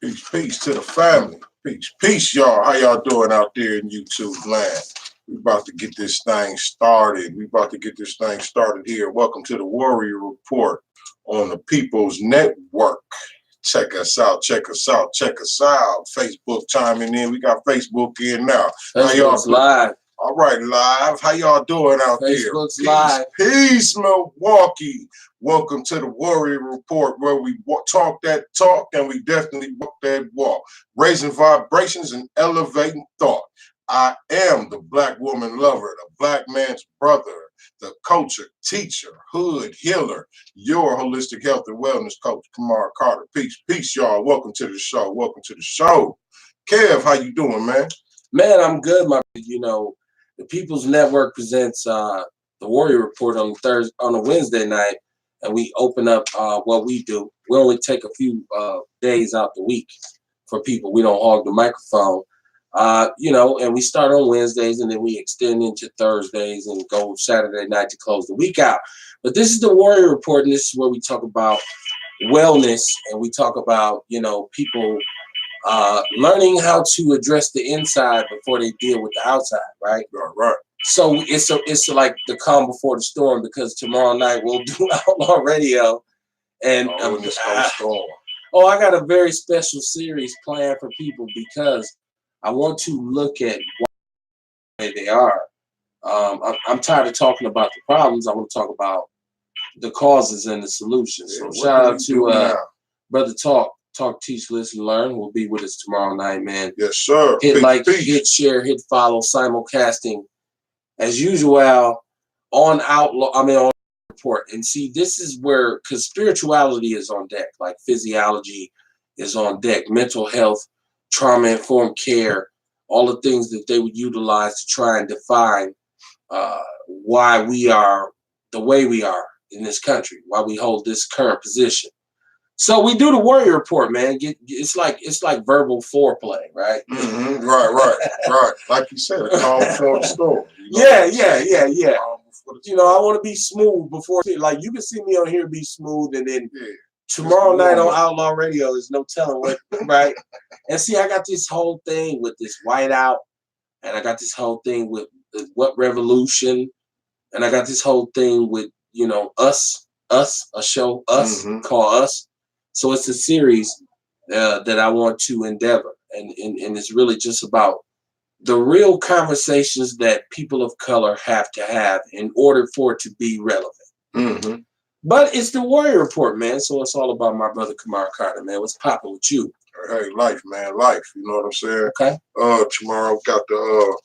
Peace to the family. Peace, y'all. How y'all doing out there in YouTube land? We about to get this thing started. Here. Welcome to the Warrior Report on the People's Network. Check us out. Facebook chiming in. We got Facebook in now. Facebook's live. All right, live. How y'all doing out Facebook's there? live. Peace, Milwaukee. Welcome to the Warrior Report, where we talk that talk and we definitely walk that walk, raising vibrations and elevating thought. I am the black woman lover, the black man's brother, the culture, teacher, hood healer, your holistic health and wellness coach, Kamar Carter. Peace, y'all. Welcome to the show. Kev, how you doing, man? Man, I'm good, the People's Network presents the Warrior Report on a Wednesday night, and we open up what we do. We only take a few days out the week for people. We don't hog the microphone, and we start on Wednesdays, and then we extend into Thursdays and go Saturday night to close the week out. But this is the Warrior Report, and this is where we talk about wellness, and we talk about, people learning how to address the inside before they deal with the outside, right? Right. So it's like the calm before the storm, because tomorrow night we'll do Outlaw Radio, and I got a very special series planned for people because I want to look at why they are. I'm tired of talking about the problems. I want to talk about the causes and the solutions. So shout out to Brother Talk, Teach, Listen, Learn will be with us tomorrow night, man. Yes, sir. Hit share, hit follow, simulcasting as usual on on Report. And see, this is where, because spirituality is on deck, like physiology is on deck, mental health, trauma-informed care, all the things that they would utilize to try and define why we are the way we are in this country, why we hold this current position. So we do the Warrior Report, man. It's like verbal foreplay, right? Mm-hmm. Right. Like you said, a calm before the storm. Yeah. I want to be smooth before, like, you can see me on here be smooth, and then tomorrow night on Outlaw Radio, there's no telling what, right? And see, I got this whole thing with this whiteout, and I got this whole thing with what revolution, and I got this whole thing with, us, a show, us, call Us. So it's a series that I want to endeavor, and it's really just about the real conversations that people of color have to have in order for it to be relevant. Mm-hmm. But it's the Warrior Report, man. So it's all about my brother Kamar Carter, man. What's popping with you? Hey, life, man, life. You know what I'm saying? Okay. Tomorrow got the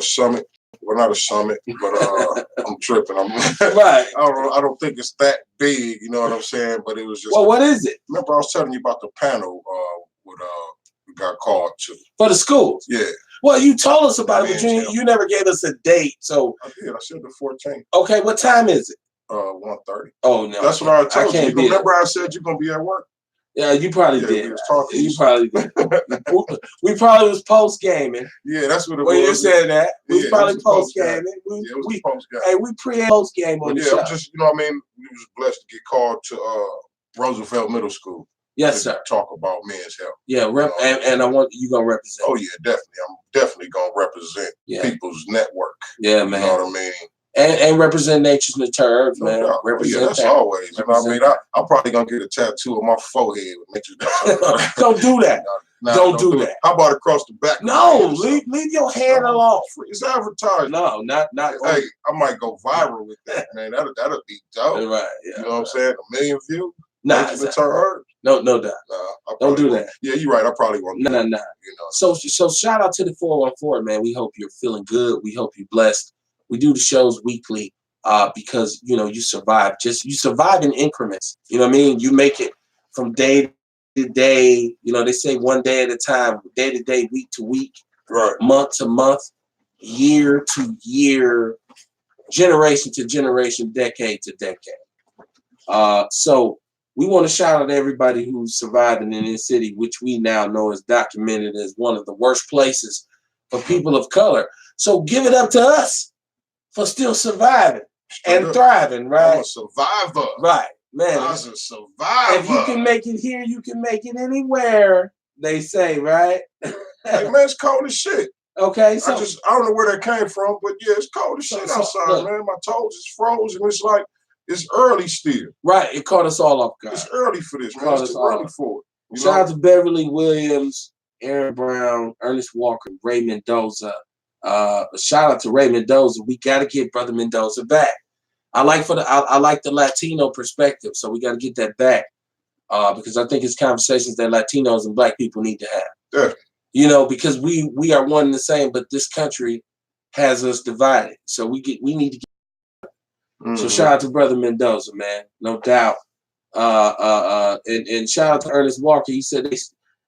summit. Well, not a summit, but I'm tripping. Right. I don't think it's that big. You know what I'm saying? But it was just. Well, what is it? Remember, I was telling you about the panel. We got called to for the schools. Yeah. Well, you told us about it, but you never gave us a date. So I did. I said the 14th. Okay, what time is it? 1:30. Oh no, that's what I told you. Remember, I said you're gonna be at work. Yeah, you probably did. You probably did. We probably was post gaming. Yeah, that's what it was. When you said that, we probably post gaming. It was post game. Hey, we post game on the show. Just we was blessed to get called to Roosevelt Middle School. Yes, sir. Talk about men's health. Yeah, and I want you gonna represent. Oh yeah, definitely. I'm definitely gonna represent People's Network. Yeah, man. You know what I mean? And represent Nature's Nature, man. No, that's always. I'm probably gonna get a tattoo on my forehead with Nature's Nature. Don't do that. Don't do that. How about across the back? No, leave your hand alone. It's advertised. No, not. Hey, I might go viral with that, man. That'll be dope. Right. Yeah, you know what I'm saying? 1 million views. Nah, no doubt. Don't do that. Yeah, you're right. I probably won't. Nah. You know. So shout out to the 414, man. We hope you're feeling good. We hope you're blessed. We do the shows weekly because you survive. You survive in increments. You know what I mean? You make it from day to day. They say one day at a time, day to day, week to week, right, month to month, year to year, generation to generation, decade to decade. So we want to shout out to everybody who's surviving in this city, which we now know is documented as one of the worst places for people of color. So give it up to us for still surviving and thriving, right? I'm a survivor. Right. Man, I was a survivor. if you can make it here, you can make it anywhere. They say, right? Hey man, it's cold as shit. Okay, so I don't know where that came from, but yeah, it's cold as shit outside, look, man. My toes is frozen. It's like it's early still. Right, it caught us all off guard. It's early for this, man. It's too early for it. Shout out to Beverly Williams, Aaron Brown, Ernest Walker, Ray Mendoza. Shout out to Ray Mendoza. We got to get Brother Mendoza back. I like the Latino perspective, so we got to get that back because I think it's conversations that Latinos and Black people need to have. Yeah. You know, because we are one and the same, but this country has us divided. So we need to get. Mm-hmm. So shout out to Brother Mendoza, man, no doubt. And shout out to Ernest Walker. He said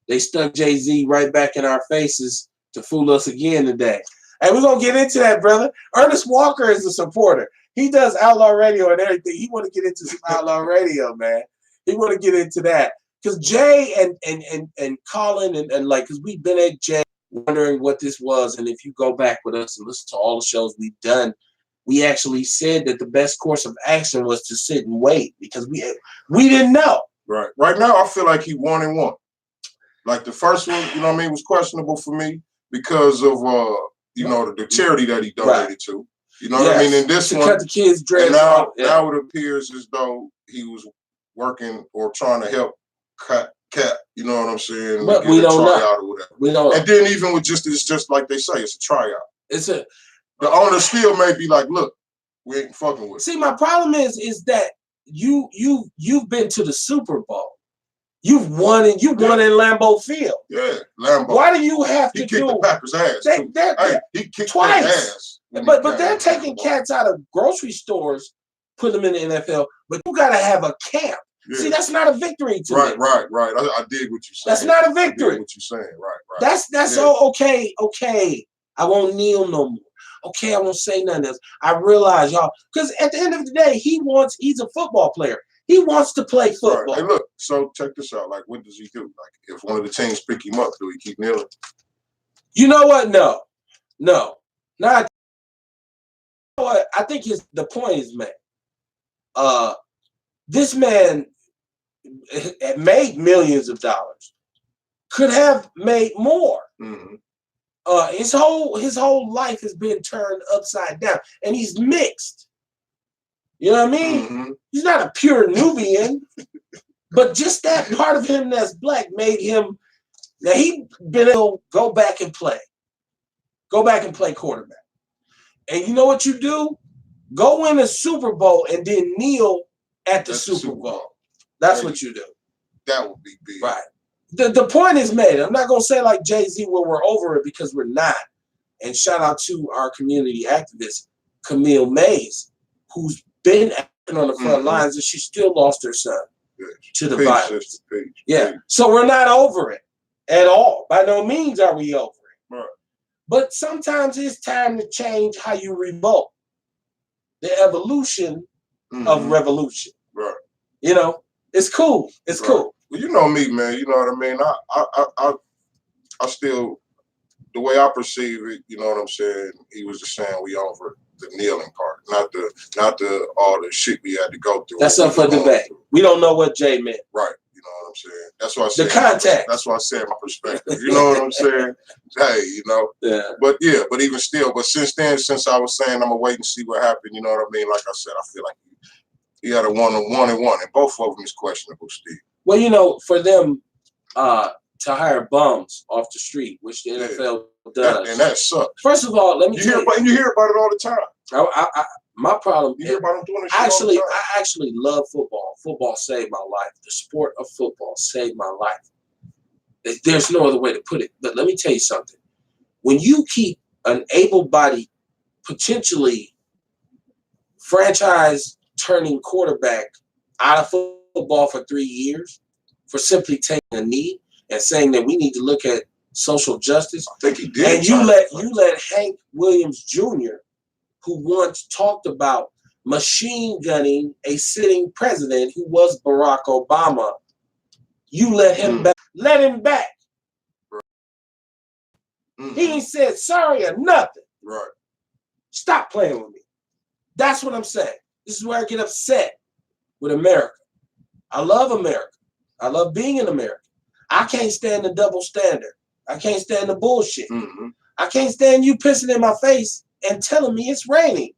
they stuck Jay-Z right back in our faces to fool us again today. And we're gonna get into that, brother. Ernest Walker is a supporter. He does Outlaw Radio and everything. He want to get into some Outlaw Radio, man. He want to get into that. Because Jay and Colin and like, because we've been at Jay wondering what this was. And if you go back with us and listen to all the shows we've done, we actually said that the best course of action was to sit and wait because we didn't know. Right. Right now, I feel like he 1-1. Like the first one, you know what I mean, was questionable for me because of, you know, the charity that he donated to. You know what I mean? In this one, cut the kids' dreads now it appears as though he was working or trying to help Cap, you know what I'm saying? But we don't know. Or whatever. We don't know. And then even with it's just like they say, it's a tryout. The owner still may be like, look, we ain't fucking with it. See, my problem is that you've been to the Super Bowl. You've won and you won in Lambeau Field. Yeah, Lambeau. Why do you have to do? He kicked the Packers' ass. He kicked twice. Their ass. But they're taking cats out of grocery stores, put them in the NFL. But you got to have a camp. Yeah. See, that's not a victory to me. Right. I dig what you're saying. That's not a victory. I dig what you're saying. Right. That's all okay. I won't kneel no more. Okay, I won't say nothing else. I realize, y'all, because at the end of the day, he's a football player. He wants to play football. Right. Hey, look, so check this out. Like, what does he do? Like, if one of the teams pick him up, do he keep kneeling? You know what? No. Not. You know what? I think the point is made. This man made millions of dollars. Could have made more. Mm-hmm. His whole life has been turned upside down, and he's mixed. You know what I mean? Mm-hmm. He's not a pure Nubian, but just that part of him that's Black made him. Now he been able to go back and play quarterback. And you know what you do? Go win a Super Bowl and then kneel at the Super Bowl. That's what you do. That would be big. Right. The point is made. I'm not going to say like Jay-Z, well, we're over it, because we're not. And shout out to our community activist, Camille Mays, who's been acting on the front lines, and she still lost her son to the virus. Yeah. So we're not over it at all. By no means are we over it. Right. But sometimes it's time to change how you revolt. The evolution of revolution. Right. You know, it's cool. It's cool. Well, you know me, man. You know what I mean? I still, the way I perceive it, you know what I'm saying? He was just saying we over the kneeling part, not the all the shit we had to go through. That's up for debate. We don't know what Jay meant. Right. You know what I'm saying? That's why I said the context. That's why I said my perspective. You know what I'm saying? Hey, you know. Yeah. But even still, since then, since I was saying I'm gonna wait and see what happened, you know what I mean? Like I said, I feel like he had a 1-1, and both of them is questionable, Steve. Well, you know, for them to hire bums off the street, which the NFL does, and that sucks. First of all, let me tell you, you hear about it all the time. My problem. You hear about them doing this shit all the time. I actually love football. Football saved my life. The sport of football saved my life. There's no other way to put it. But let me tell you something. When you keep an able-bodied, potentially franchise-turning quarterback out of football for 3 years for simply taking a knee and saying that we need to look at social justice, I think he did. and you let Hank Williams Jr., who once talked about machine gunning a sitting president who was Barack Obama, you let him back. Let him back. He ain't said sorry or nothing. Right. Stop playing with me. That's what I'm saying. This is where I get upset with America. I love America. I love being in America. I can't stand the double standard. I can't stand the bullshit. Mm-hmm. I can't stand you pissing in my face and telling me it's raining.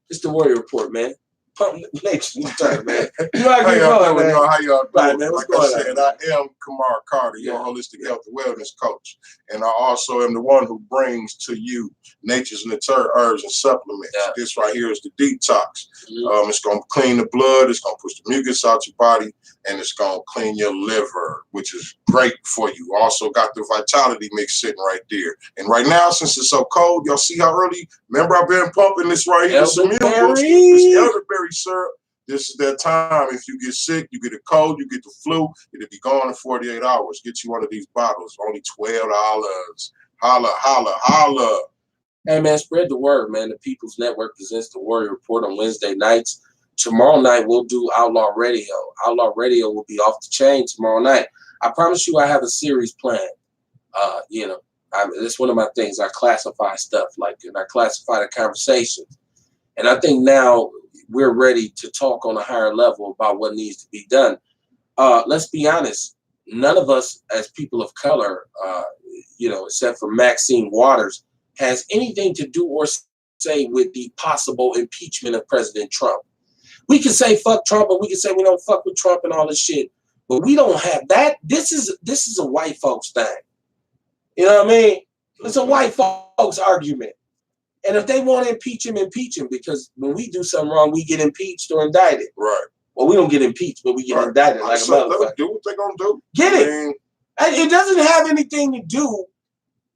It's the Warrior Report, man. Pump nature time, man. You know how you going, man? How y'all doing? Right, man. What's like going I said, on, I am Kamar Carter, your holistic health and wellness coach. And I also am the one who brings to you nature's natural herbs and supplements. Yeah. This right here is the detox. Mm-hmm. It's going to clean the blood. It's going to push the mucus out your body. And it's going to clean your liver, which is great for you. Also got the vitality mix sitting right there. And right now, since it's so cold, y'all see how early? Remember, I've been pumping this right here. This elderberry syrup. This is that time. If you get sick, you get a cold, you get the flu, it'll be gone in 48 hours. Get you one of these bottles. Only $12. Holla, holla, holla. Hey, man, spread the word, man. The People's Network presents the Warrior Report on Wednesday nights. Tomorrow night, we'll do Outlaw Radio. Outlaw Radio will be off the chain tomorrow night. I promise you I have a series planned. That's one of my things. I classify stuff, and I classify the conversations. And I think now we're ready to talk on a higher level about what needs to be done. Let's be honest. None of us as people of color, except for Maxine Waters, has anything to do or say with the possible impeachment of President Trump. We can say fuck Trump, and we can say we don't fuck with Trump and all this shit, but we don't have that. This is a white folks thing. You know what I mean? It's a white folks argument. And if they want to impeach him, because when we do something wrong, we get impeached or indicted. Right. Well, we don't get impeached, but we get indicted like a motherfucker. Do what they're going to do. Get it. It doesn't have anything to do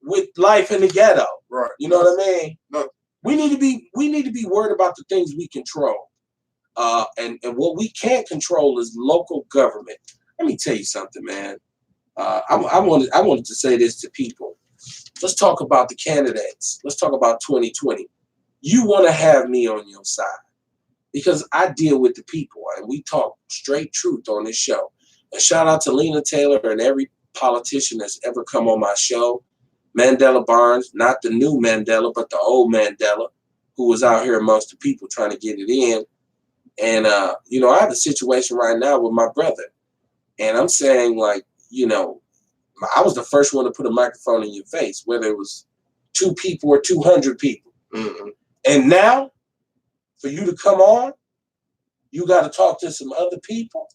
with life in the ghetto. Right. You know what I mean? No. We need to be worried about the things we control. And what we can't control is local government. Let me tell you something, man. I wanted to say this to people. Let's talk about the candidates. Let's talk about 2020. You want to have me on your side because I deal with the people and we talk straight truth on this show. And shout out to Lena Taylor and every politician that's ever come on my show. Mandela Barnes, not the new Mandela, but the old Mandela, who was out here amongst the people trying to get it in. And, I have a situation right now with my brother. And I'm saying, I was the first one to put a microphone in your face, whether it was 2 people or 200 people. Mm-hmm. And now, for you to come on, you got to talk to some other people.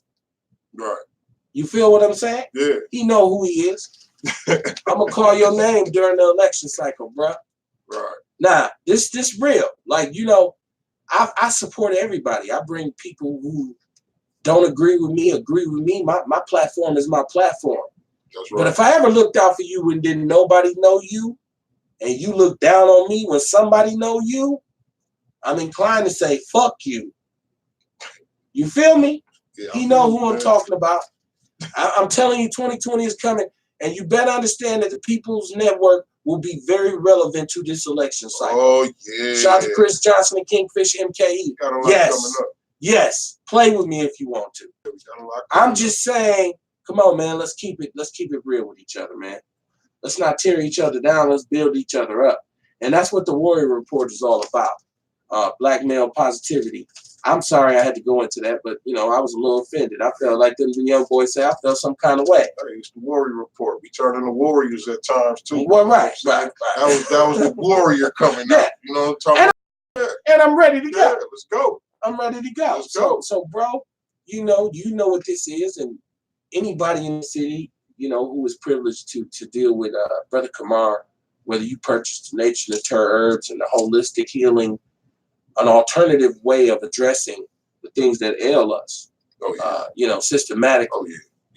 Right. You feel what I'm saying? Yeah. He know who he is. I'm going to call your name during the election cycle, bro. Right. Nah, this real. I support everybody. I bring people who don't agree with me. My platform is my platform. That's right. But if I ever looked out for you and didn't nobody know you, and you look down on me when somebody know you, I'm inclined to say, fuck you. You feel me? Yeah, you know who I'm talking about. I'm telling you, 2020 is coming, and you better understand that the People's Network will be very relevant to this election cycle. Oh, yeah. Shout out to Chris Johnson and Kingfish MKE. Yes. Play with me if you want to. I'm just saying, come on, man. Let's keep it real with each other, man. Let's not tear each other down. Let's build each other up. And that's what the Warrior Report is all about. Black male positivity. I'm sorry I had to go into that, but I was a little offended. I felt like the young boys say I felt some kind of way. Hey, it's the Warrior Report. We turn into warriors at times too. Well, right. That was the warrior coming out. You know what I'm talking about? And I'm ready to go. Yeah, let's go. I'm ready to go. So, bro, you know what this is, and anybody in the city, who is privileged to deal with Brother Kamar, whether you purchase nature natural herbs and the holistic healing, an alternative way of addressing the things that ail us. Oh yeah. Systematically.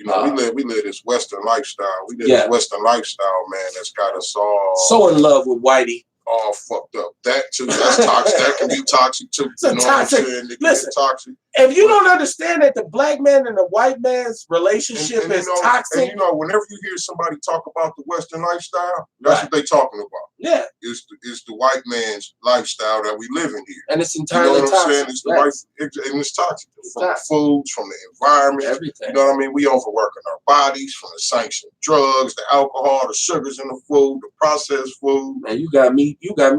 Oh yeah. We live this Western lifestyle. This Western lifestyle, man, that's got us all so in love with Whitey. All fucked up. That too. That's toxic. That can be toxic too. It's toxic. Listen, toxic. If you don't understand that the black man and the white man's relationship is toxic. And whenever you hear somebody talk about the Western lifestyle, that's what they talking about. Yeah. It's the white man's lifestyle that we live in here. And it's You know entirely what I'm saying? It's the yes. and it's toxic. From toxic. the foods, from the environment. Everything. You know what I mean? We overworking our bodies from the sanctioned drugs, the alcohol, the sugars in the food, the processed food. Man, you got me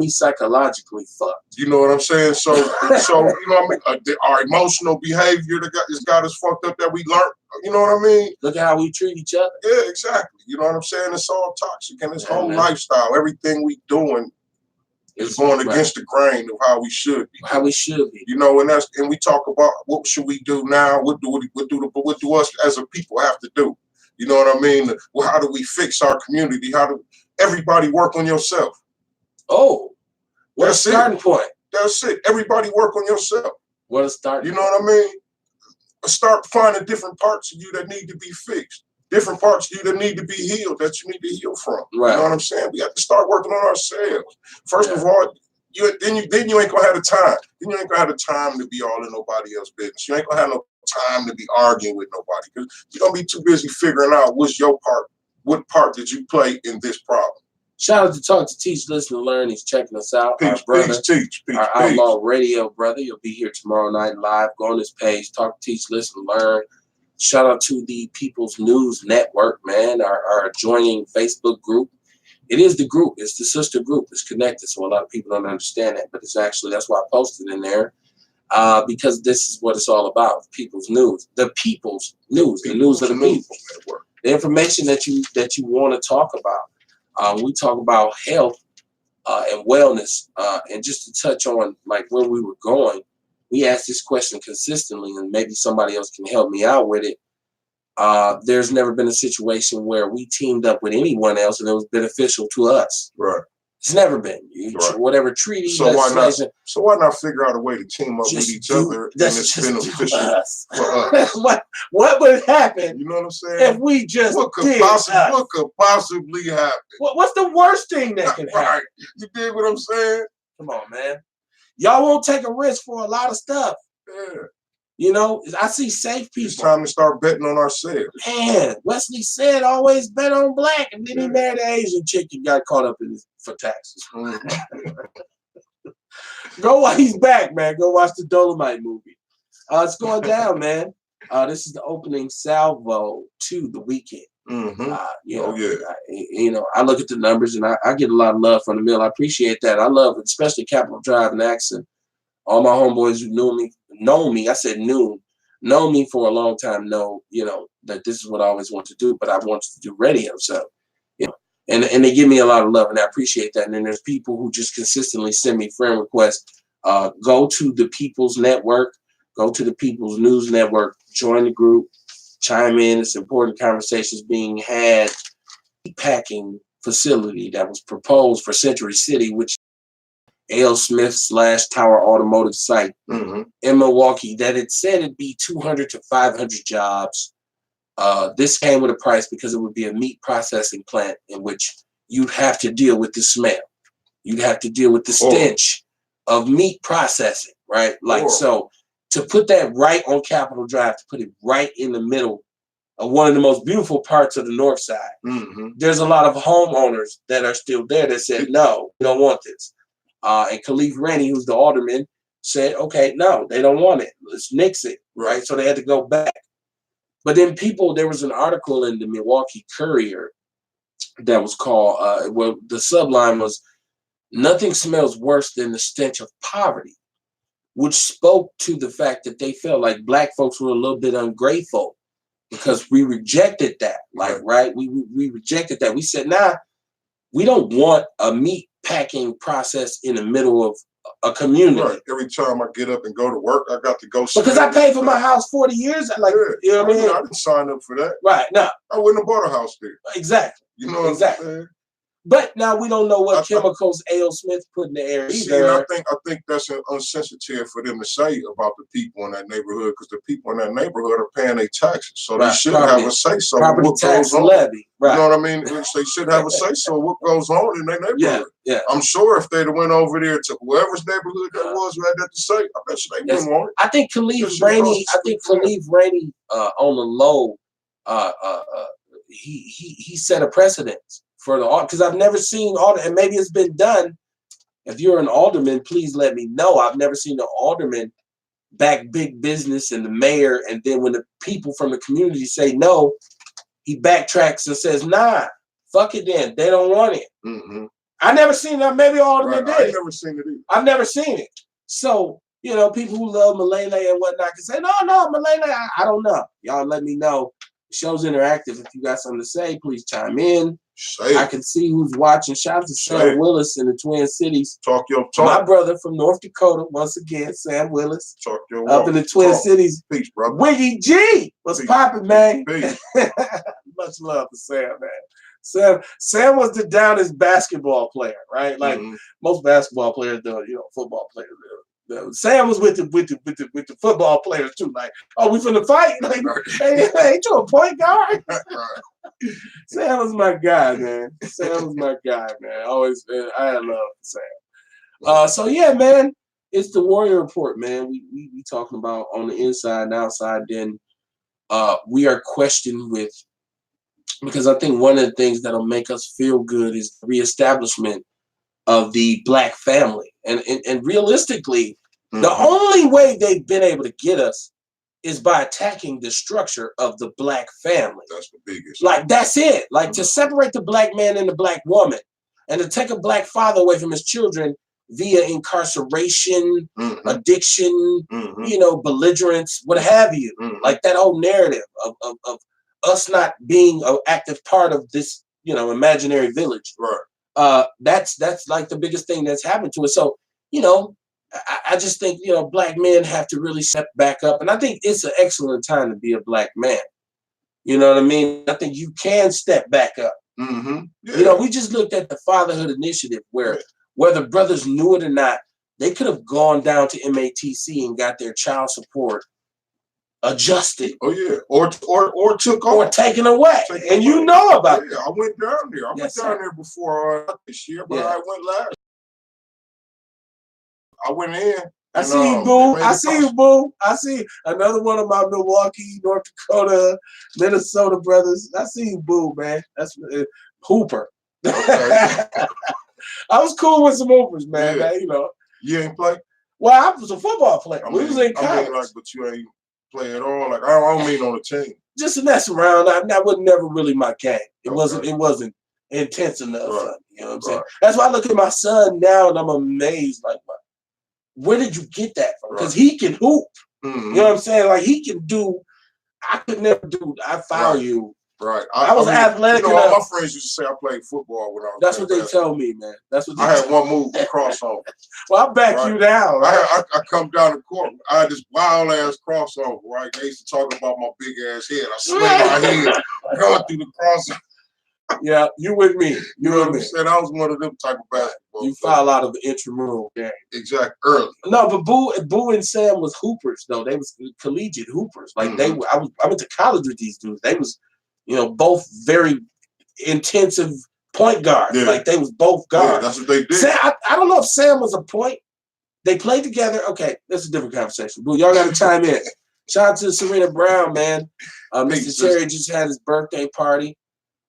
psychologically fucked. You know what I'm saying? So you know what I mean? Our emotional behavior that got us fucked up that we learned. You know what I mean? Look at how we treat each other. Yeah, exactly. You know what I'm saying? It's all toxic, and this whole man. lifestyle, everything we doing is going against the grain of how we should be. How we should be. You know, and we talk about what should we do now? What do us as a people have to do? You know what I mean? Well, how do we fix our community? How do everybody work on yourself? Oh, what a starting point. That's it. Everybody work on yourself. What a start. You know what I mean? Start finding different parts of you that need to be fixed. Different parts of you that need to be healed, that you need to heal from. Right. You know what I'm saying? We have to start working on ourselves. First of all, then you ain't gonna have the time. Then you ain't gonna have the time to be all in nobody else's business. You ain't gonna have no time to be arguing with nobody because you're gonna be too busy figuring out what's your part. What part did you play in this problem? Shout out to Talk to Teach, Listen to Learn. He's checking us out. Peace, our brother, peace, teach, peace, our peace. Outlaw Radio brother. You'll be here tomorrow night live. Go on this page, Talk to Teach, Listen to Learn. Shout out to the People's News Network, man, our adjoining Facebook group. It is the group. It's the sister group. It's connected, so a lot of people don't understand that, but it's actually, that's why I posted in there, because this is what it's all about, People's News. The People's News, the news of the people. Network. The information that you want to talk about. We talk about health and wellness, and just to touch on like where we were going, we ask this question consistently, and maybe somebody else can help me out with it. There's never been a situation where we teamed up with anyone else and it was beneficial to us. Right. It's never been. Right. Whatever treaty, so why not figure out a way to team up with each other and it's beneficial for us? what would happen? You know what I'm saying? If we just what could possibly happen? What's the worst thing that can happen? Right. You dig what I'm saying? Come on, man. Y'all won't take a risk for a lot of stuff. Yeah. You know, I see safe people. It's time to start betting on ourselves. Man, Wesley said always bet on black, and then he married an Asian chick and got caught up in for taxes. Go while he's back, man. Go watch the Dolomite movie. It's going down, man. This is the opening salvo to the weekend. Mm-hmm. I look at the numbers and I get a lot of love from the mill. I appreciate that. I love it, especially Capitol Drive and Accent. All my homeboys who know me for a long time know, that this is what I always want to do, but I wanted to do radio. So, and they give me a lot of love and I appreciate that. And then there's people who just consistently send me friend requests. Go to the People's Network, go to the People's News Network, join the group, chime in. It's important conversations being had. Packing facility that was proposed for Century City, which A.L. Smith / Tower Automotive site in Milwaukee, that it said it'd be 200 to 500 jobs. This came with a price because it would be a meat processing plant in which you'd have to deal with the smell. You'd have to deal with the stench of meat processing, right? So to put that right on Capitol Drive, to put it right in the middle of one of the most beautiful parts of the north side, there's a lot of homeowners that are still there that said, no, we don't want this. And Khalif Rennie, who's the alderman, said, okay, no, they don't want it. Let's nix it, right? So they had to go back. But then there was an article in the Milwaukee Courier that was called, the subline was, nothing smells worse than the stench of poverty, which spoke to the fact that they felt like black folks were a little bit ungrateful because we rejected that, right? We rejected that. We said, nah, we don't want a meat packing process in the middle of a community. Right. Every time I get up and go to work, I got to go. Because I paid for my house 40 years. You know what I mean? I didn't sign up for that. Right. No. I wouldn't have bought a house there. Exactly. You know what exactly. I'm saying? But now we don't know what chemicals A.L. Smith put in the air either. I think that's insensitive for them to say about the people in that neighborhood, because the people in that neighborhood are paying their taxes, so they should have a say so. Property tax levy, right? You know what I mean? They should have a say so what goes on in their neighborhood. Yeah. I'm sure if they'd went over there to whoever's neighborhood that was, who had that to say, I bet you they wouldn't want it. I think Khalif Rennie, on the low, he set a precedence for the because I've never seen and maybe it's been done. If you're an alderman, please let me know. I've never seen the alderman back big business and the mayor, and then when the people from the community say no, he backtracks and says, "Nah, fuck it then. They don't want it." Mm-hmm. I never seen that. Maybe alderman did. I've never seen it either. I've never seen it. So, you know, people who love Malele and whatnot can say, no, Malele, I don't know. Y'all let me know. The show's interactive. If you got something to say, please chime in. I can see who's watching. Shout out to Sam Willis in the Twin Cities. Talk your talk. My brother from North Dakota, once again, Sam Willis. Talk your up in the Twin Cities. Peace, brother. Wiggy G. What's poppin', man? Peace. Much love to Sam, man. Sam was the downest basketball player, right? Like most basketball players do, you know, football players do. Sam was with the football players too. Like, oh, we finna fight? Like, hey, ain't you a point guard? Sam was my guy, man. Sam was my guy, man. Always, man, I love Sam. So yeah, man, it's the Warrior Report, man. We talking about on the inside and outside. Then we are questioned with, because I think one of the things that'll make us feel good is the reestablishment of the Black family. And realistically, the only way they've been able to get us is by attacking the structure of the Black family. That's the biggest. Like, that's it. Like, to separate the Black man and the Black woman and to take a Black father away from his children via incarceration, addiction, you know, belligerence, what have you. Like that whole narrative of us not being an active part of this, you know, imaginary village. Right. That's like the biggest thing that's happened to us. So, you know, I just think, you know, Black men have to really step back up. And I think it's an excellent time to be a Black man. You know what I mean? I think you can step back up. Yeah. You know, we just looked at the Fatherhood Initiative where whether brothers knew it or not, they could have gone down to MATC and got their child support adjusted. Oh yeah, or took off, or taken away. And you know about it. I went down there. I went down there before this year, but I went last. I went in. I see you, boo. I see you, boo. I see another one of my Milwaukee, North Dakota, Minnesota brothers. I see you, boo, man. That's Hooper. Okay. I was cool with some Hoopers, man. Yeah. Man, you know. You ain't play? Well, I was a football player. We was in college. I mean, like, but you ain't play at all. Like, I don't mean on the team. Just to mess around. That was never really my game. It wasn't intense enough. Right. You know what I'm saying? That's why I look at my son now and I'm amazed. Like, where did you get that from? Because he can hoop. You know what I'm saying? Like, he can do. I could never do. I foul you. Right. I was athletic. You know, all my friends used to say I played football when I was. That's what they told me, man. That's what I had one move, crossover. Well, I back you down. Right? I come down the court. I had this wild ass crossover. Right. They used to talk about my big ass head. I sling my head going through the crossover. Yeah, you with me. You know what I'm saying? I was one of them type of basketball. You foul out of the intramural game. Exactly. Early. No, but Boo and Sam was hoopers though. They was collegiate hoopers. Like they were. I went to college with these dudes. They was, you know, both very intensive point guards. Yeah. Like they was both guards. Yeah, that's what they did. Sam, I don't know if Sam was a point. They played together. Okay, that's a different conversation. Boo, y'all got to chime in. Shout out to Serena Brown, man. Mr. Cherry just had his birthday party.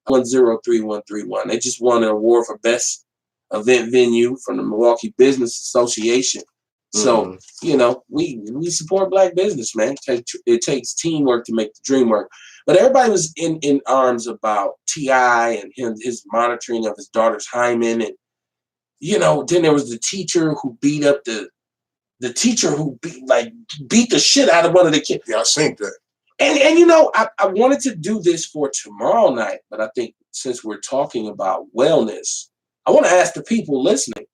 103131. They just won an award for best event venue from the Milwaukee Business Association. So, you know, we support Black business, man. It takes teamwork to make the dream work. But everybody was in arms about T.I. and his monitoring of his daughter's hymen. And, you know, then there was the teacher who beat up the teacher who beat the shit out of one of the kids. Yeah, I seen that. And you know, I wanted to do this for tomorrow night, but I think since we're talking about wellness, I want to ask the people listening,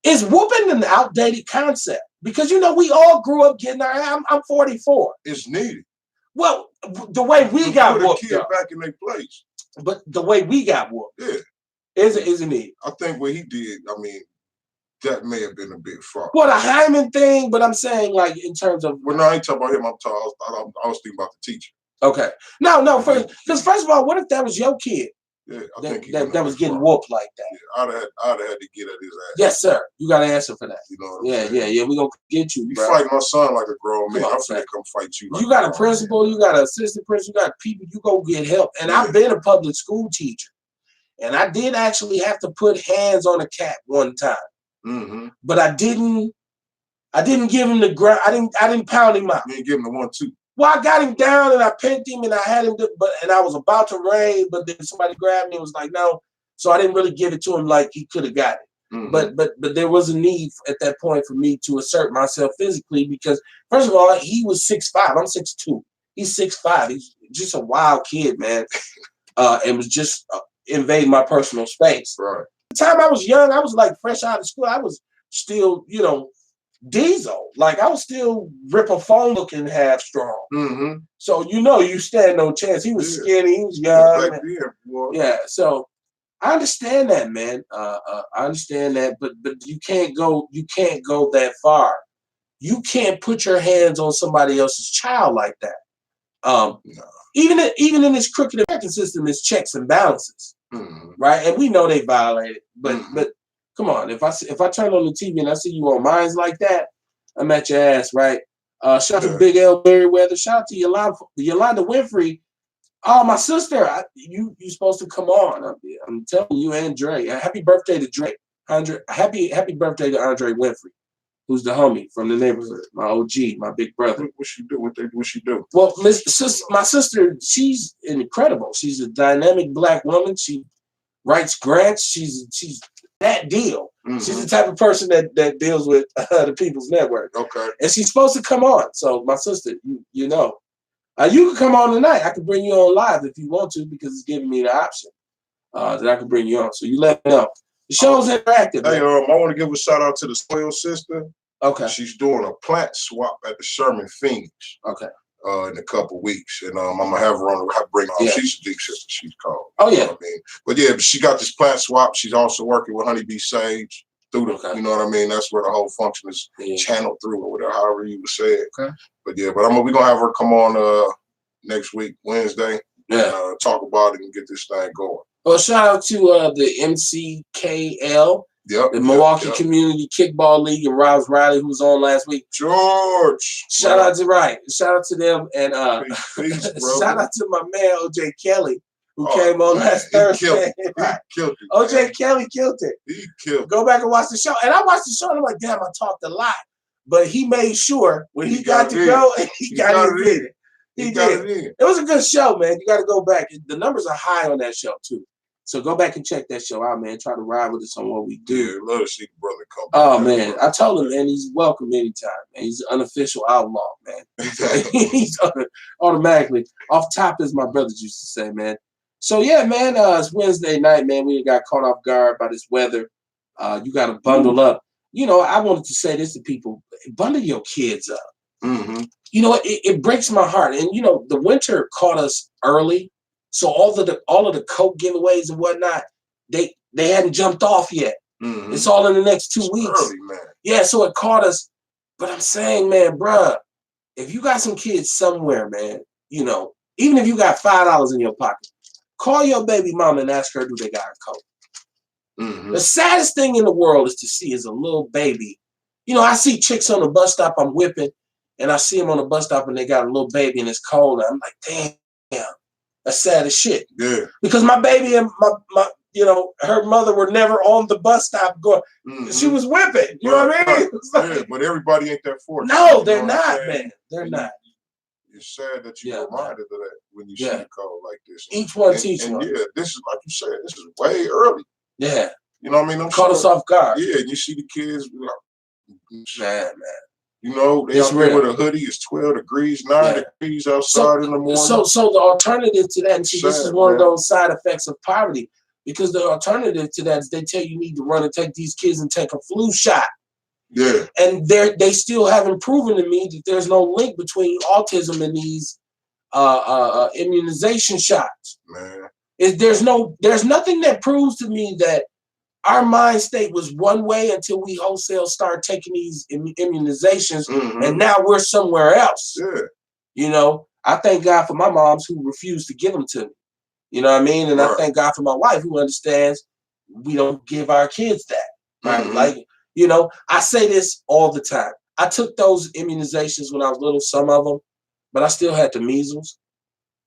is whooping an outdated concept? Because, you know, we all grew up getting I'm 44. It's needed. Well, the way we got whooped. Put a kid back in their place. But the way we got whooped. Yeah. Isn't it? I think what he did, I mean, that may have been a bit far. Well, the hymen thing, but I'm saying, like, in terms of. Well, no, I ain't talking about him. I was thinking about the teacher. Okay. No, because first of all, what if that was your kid? Yeah, I think that was getting whooped like that. Yeah, I'd have had to get at his ass. Yes, sir. You got to answer for that. You know what I'm saying? Yeah. We gonna get you. You bro. fight my son like a grown man. I'm finna come fight you. You got a principal. You got an assistant principal. You got people. You go get help. And I've been a public school teacher. And I did actually have to put hands on a cat one time, but I didn't give him the ground. I didn't pound him out. You didn't give him the 1-2. Well, I got him down and I pinned him and I had him, and I was about to raid, but then somebody grabbed me and was like, no. So I didn't really give it to him like he could have got it. But there was a need at that point for me to assert myself physically because, first of all, he was 6'5". I'm 6'2". He's 6'5". He's just a wild kid, man. And was just invading my personal space. Right. The time I was young, I was like fresh out of school. I was still, diesel. Like I was still Rip a Phone looking half strong. So you stand no chance. He was skinny, he was young. Yeah, so I understand that, man. I understand that, but you can't go that far. You can't put your hands on somebody else's child like that. No. Even in this crooked American system, it's checks and balances, right? And we know they violate it, but come on, if I turn on the TV and I see you on Minds like that, I'm at your ass, right? Shout out to Big L Merriweather. Shout out to Yolanda Winfrey. Oh, my sister, you supposed to come on. I'm telling you and Dre. Happy birthday to Dre. Happy birthday to Andre Winfrey, who's the homie from the neighborhood, my OG, my big brother. What she do? What she do? Well, my sister, she's incredible. She's a dynamic Black woman. She writes grants. She's that deal. She's the type of person that deals with the People's Network. Okay. And she's supposed to come on. So my sister, you can come on tonight. I can bring you on live if you want to because it's giving me the option that I can bring you on. So you let me know. The show's interactive. Hey, I want to give a shout out to the Spoil sister. Okay. She's doing a plant swap at the Sherman Phoenix. Okay. In a couple weeks, and I'm gonna have her on. Bring her on. She's a deep sister. She's called. Oh yeah. You know what I mean, but yeah, she got this plant swap. She's also working with Honeybee Sage through the. You know what I mean. That's where the whole function is channeled through, or whatever, however you would say it. Okay. But yeah, we're gonna have her come on next week, Wednesday. Yeah. And, talk about it and get this thing going. Well, shout out to the MCKL. The Milwaukee Community Kickball League and Rouse Riley, who was on last week. George. Shout out to them. And shout out to my man, OJ Kelly, who came on last Thursday. He killed it. OJ Kelly killed it. He killed it. Go back and watch the show. And I watched the show and I'm like, damn, I talked a lot. But he made sure when he got to go, he got it in. He did. It was a good show, man. You got to go back. The numbers are high on that show, too. So go back and check that show out, man. Try to ride with us on what we do. Yeah, love to see the brother come. Oh, man. I told him, man, he's welcome anytime, man. He's an unofficial outlaw, man. He's automatically off top, as my brothers used to say, man. So, yeah, man, it's Wednesday night, man. We got caught off guard by this weather. You got to bundle up. I wanted to say this to people. Bundle your kids up. It breaks my heart. And, the winter caught us early. So all of the coke giveaways and whatnot, they hadn't jumped off yet. It's all in the next 2 weeks. Early, man. Yeah, so it caught us. But I'm saying, man, bruh, if you got some kids somewhere, man, even if you got $5 in your pocket, call your baby mama and ask her, do they got a coke? The saddest thing in the world is to see is a little baby. I see chicks on the bus stop I'm whipping, and I see them on the bus stop and they got a little baby and it's cold. And I'm like, damn. That's sad as shit. Yeah. Because my baby and my her mother were never on the bus stop going. She was whipping. You know what I mean? Like, but everybody ain't that fortunate. No, they're not, man. They're not. It's sad that you're reminded of that when you see a code like this. Each one teach one. Yeah, this is like you said. This is way early. Yeah. You know what I mean? Caught us off guard. Yeah, and you see the kids. Man. They out there with a hoodie. It's 12 degrees, 9 degrees outside in the morning. So the alternative to that, and see, this is one of those side effects of poverty, because the alternative to that is they tell you need to run and take these kids and take a flu shot. Yeah. And they still haven't proven to me that there's no link between autism and these immunization shots. Man. There's nothing that proves to me that our mind state was one way until we wholesale start taking these immunizations, and now we're somewhere else. Yeah. I thank God for my moms who refused to give them to me. You know what I mean? And I thank God for my wife who understands we don't give our kids that. Right? Like, I say this all the time. I took those immunizations when I was little, some of them, but I still had the measles.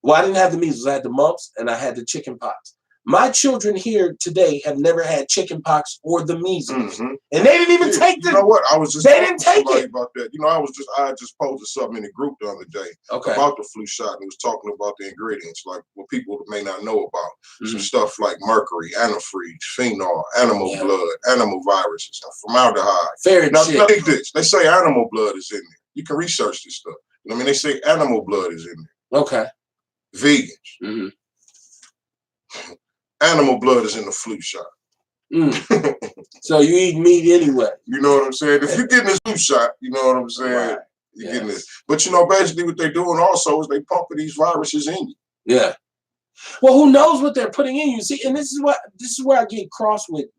Well, I didn't have the measles. I had the mumps and I had the chicken pox. My children here today have never had chicken pox or the measles, Mhm. and they didn't even take You know what? I was just They talking didn't to take somebody it. about that. You know, I just posted something in the group the other day Okay. about the flu shot, and it was talking about the ingredients, like what people may not know about. Some Mhm. stuff like mercury, antifreeze, phenol, animal blood, animal viruses, and formaldehyde. Fair Now, shit. take this. They say animal blood is in there. You can research this stuff. I mean, they say animal blood is in there. Okay. Vegans. Mm-hmm. Animal blood is in the flu shot. Mm. So you eat meat anyway. You know what I'm saying? If you're getting this flu shot, you know what I'm saying? Right. You're getting this. But you know, basically what they're doing also is they pumping these viruses in you. Yeah. Well, who knows what they're putting in you? See, and this is where I get cross with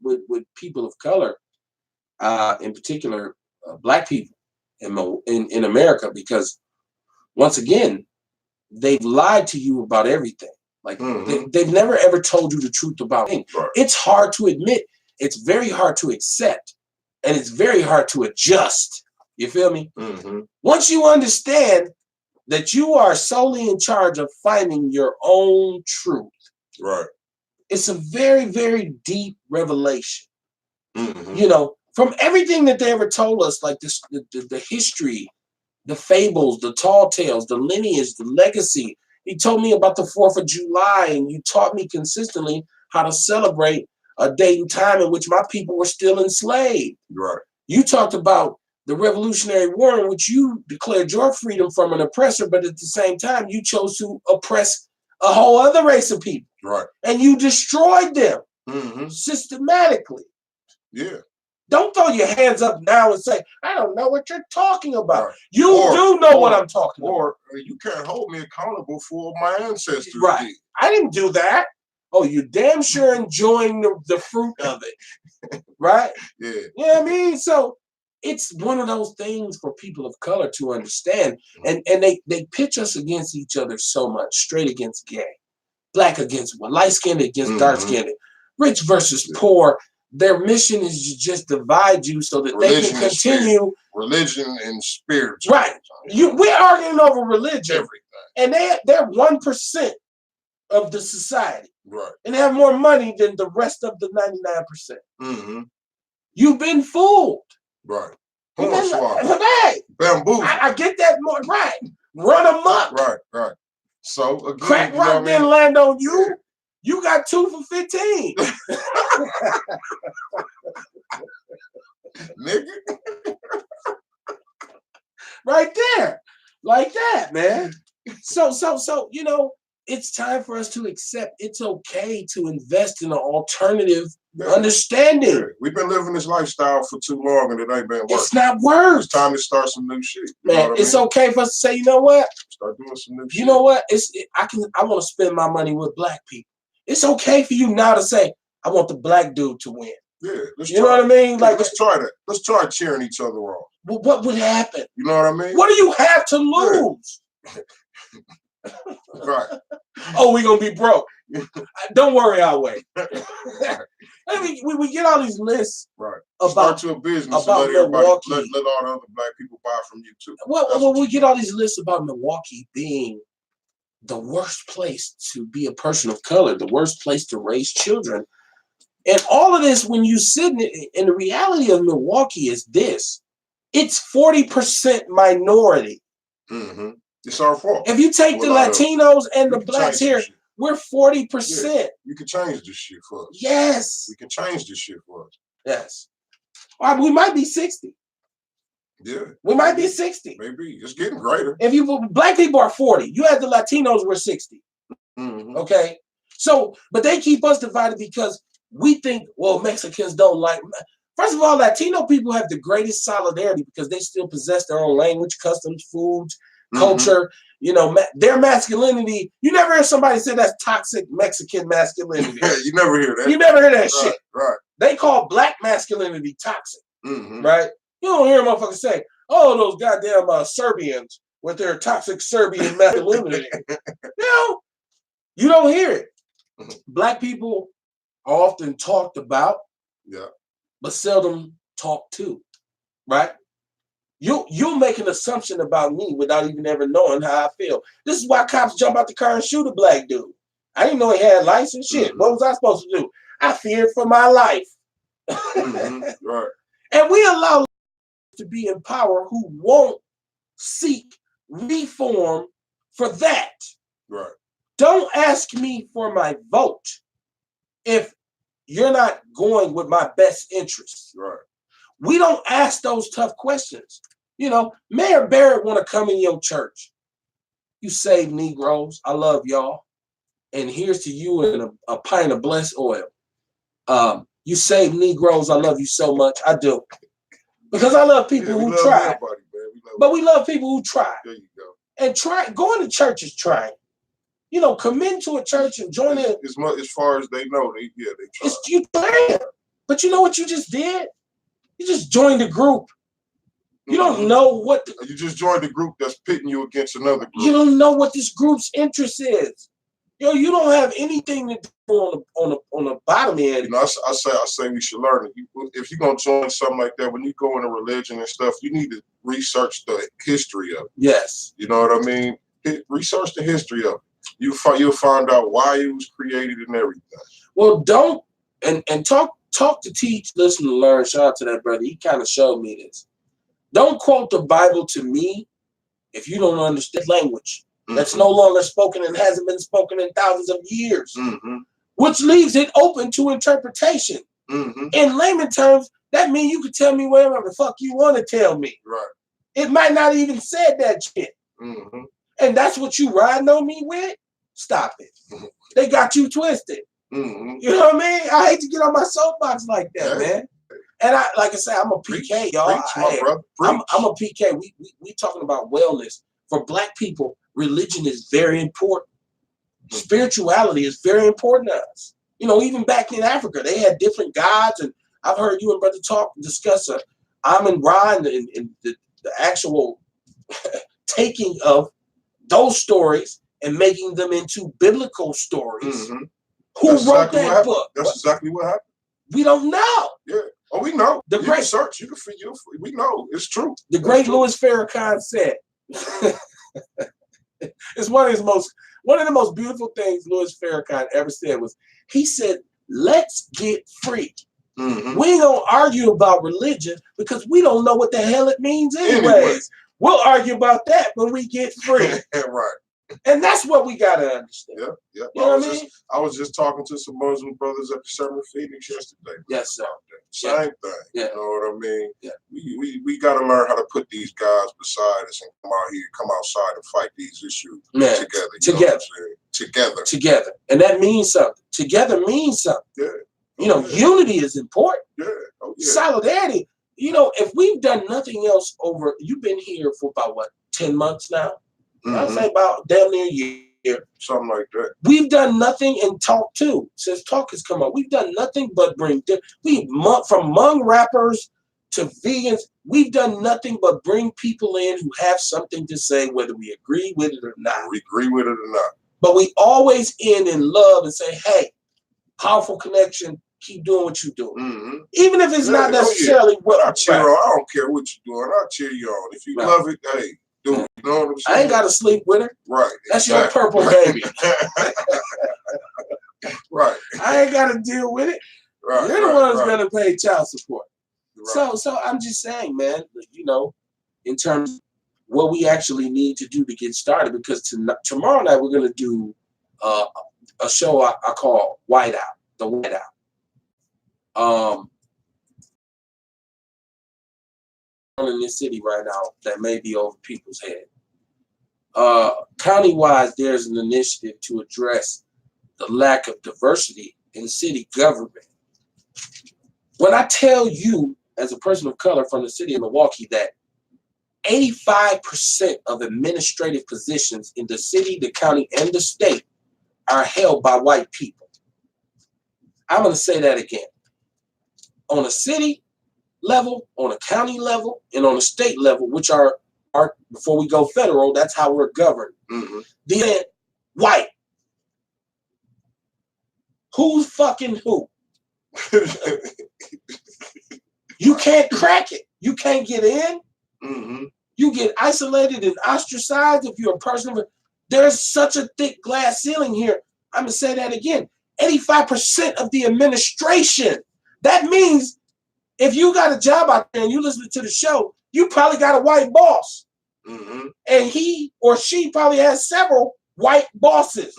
people of color, in particular, black people in America, because once again, they've lied to you about everything. Like they've never ever told you the truth about anything. Right. It's hard to admit. It's very hard to accept, and it's very hard to adjust. You feel me? Mm-hmm. Once you understand that you are solely in charge of finding your own truth, right? It's a very, very deep revelation. Mm-hmm. You know, from everything that they ever told us, like this, the history, the fables, the tall tales, the lineage, the legacy. He told me about the 4th of July, and you taught me consistently how to celebrate a date and time in which my people were still enslaved. Right. You talked about the Revolutionary War, in which you declared your freedom from an oppressor, but at the same time, you chose to oppress a whole other race of people. Right. And you destroyed them mm-hmm. systematically. Yeah. Don't throw your hands up now and say, I don't know what you're talking about. Right. You do know what I'm talking about. Or you can't hold me accountable for my ancestors. Right. Did. I didn't do that. Oh, you damn sure enjoying the fruit of it. Right? Yeah. You know what I mean? So it's one of those things for people of color to understand. And they pitch us against each other so much. Straight against gay. Black against white. Light-skinned against dark-skinned. Rich versus poor. Their mission is to just divide you so that they can continue. Religion and spirit. Right. We're arguing over religion. Everything. And they're 1% of the society. Right. And they have more money than the rest of the 99%. Mm-hmm. You've been fooled. Right. Right. Bamboo. I get that more. Right. Run amok. Right. Right. So again, Crack rock didn't land on you. You got 2 for 15. Nigga. Right there. Like that, man. So, you know, it's time for us to accept it's okay to invest in an alternative understanding. Yeah. We've been living this lifestyle for too long and it ain't been working. It's not working. It's time to start some new shit. Man, it's okay for us to say, you know what? Start doing some new shit. You know what? I want to spend my money with black people. It's okay for you now to say, I want the black dude to win. Yeah, you know what I mean? Like, let's try that. Let's try cheering each other on. Well, what would happen? You know what I mean? What do you have to lose? Right. Oh, we're gonna be broke. Don't worry, I'll wait. I mean, we get all these lists about your business about and let Milwaukee. Let all the other black people buy from you too. Well, we get all these lists about Milwaukee being the worst place to be a person of color, the worst place to raise children. And all of this, when you sit in the reality of Milwaukee is this, it's 40% minority. Mm-hmm. It's our fault. If you take the Latinos and the blacks here, we're 40%. Yeah, you can change this shit for us. Yes. We can change this shit for us. Yes. Well, we might be 60. Yeah. We might be 60. Maybe. It's getting greater. If black people are 40, you have the Latinos, we're 60. Mm-hmm. Okay? So, but they keep us divided because we think, well, Mexicans don't like. First of all, Latino people have the greatest solidarity because they still possess their own language, customs, foods, culture. You know, their masculinity. You never hear somebody say that's toxic Mexican masculinity. Yeah, you never hear that. You never hear that shit. Right. They call black masculinity toxic. Mm-hmm. Right? You don't hear a motherfucker say, oh, those goddamn Serbians with their toxic Serbian masculinity. You don't hear it. Black people are often talked about, but seldom talked to, right? You'll make an assumption about me without even ever knowing how I feel. This is why cops jump out the car and shoot a black dude. I didn't know he had license. Shit, what was I supposed to do? I feared for my life. Right. And we allow to be in power who won't seek reform for that. Right. Don't ask me for my vote if you're not going with my best interests. Right. We don't ask those tough questions. You know, Mayor Barrett want to come in your church. You save Negroes. I love y'all. And here's to you and a pint of blessed oil. You save Negroes. I love you so much. I do. Because I love people who try. But we love people who try. There you go. And going to church is trying. You know, come into a church and join in. As far as they know, they try. You trying. But you know what you just did? You just joined a group. You don't know what you just joined a group that's pitting you against another group. You don't know what this group's interest is. Yo, you don't have anything to do on the bottom end. You know, I say we should learn it. If you're gonna join something like that, when you go into religion and stuff, you need to research the history of it. Yes. You know what I mean? Research the history of it. You'll find out why it was created and everything. Well, don't and talk to teach, listen to learn. Shout out to that brother. He kind of showed me this. Don't quote the Bible to me if you don't understand language. That's no longer spoken and hasn't been spoken in thousands of years, which leaves it open to interpretation. In layman terms, that means you could tell me whatever the fuck you want to tell me. Right. It might not even said that shit. And that's what you riding on me with? Stop it. They got you twisted. You know what I mean? I hate to get on my soapbox like that, man. And like I said, I'm a PK, y'all. I'm a PK. We talking about wellness. For Black people, religion is very important. Spirituality is very important to us. You know, even back in Africa, they had different gods, and I've heard you and Brother discuss Amun-Ra and the actual taking of those stories and making them into biblical stories. Who wrote that book? That's exactly what happened. We don't know. Yeah. Oh, we know. The great search. We know. It's true. The great Louis Farrakhan said. It's one of the most beautiful things Louis Farrakhan ever said was, he said, let's get free. We ain't gonna argue about religion because we don't know what the hell it means anyways. We'll argue about that when we get free. Right. And that's what we gotta understand. Yeah. You know what I mean? I was just talking to some Muslim brothers at the Summer Phoenix yesterday. Yes, sir. Same thing. Yeah. You know what I mean? Yeah. We gotta learn how to put these guys beside us and come outside and fight these issues together. And that means something. Together means something. Yeah. You know, unity is important. Yeah. Oh, yeah. Solidarity. You know, if we've done nothing else you've been here for about 10 months now? I'd say about damn near a year. Something like that. We've done nothing in talk too. Since talk has come up, we've done nothing but from Hmong rappers to vegans, we've done nothing but bring people in who have something to say, whether we agree with it or not. But we always end in love and say, hey, powerful connection, keep doing what you're doing. Even if it's not necessarily what I cheer on. I don't care what you're doing. I'll cheer you on. If you love it, hey, do it. You know what I'm saying? I ain't got to sleep with her. Right. That's your purple baby. Right. I ain't got to deal with it. Right. You're the one who's going to pay child support. Right. So I'm just saying, man, you know, in terms of what we actually need to do to get started, because tomorrow night we're going to do a show I call White Out, the White Out. In this city right now that may be over people's head. County-wise, there's an initiative to address the lack of diversity in city government. When I tell you, as a person of color from the city of Milwaukee, that 85% of administrative positions in the city, the county, and the state are held by white people. I'm going to say that again. On a city level, on a county level, and on a state level, which are before we go federal, that's how we're governed. Then white. Who's fucking who? You can't crack it. You can't get in. You get isolated and ostracized if you're a person. There's such a thick glass ceiling here. I'm gonna say that again. 85% of the administration. That means if you got a job out there and you listen to the show, you probably got a white boss. Mm-hmm. And he or she probably has several white bosses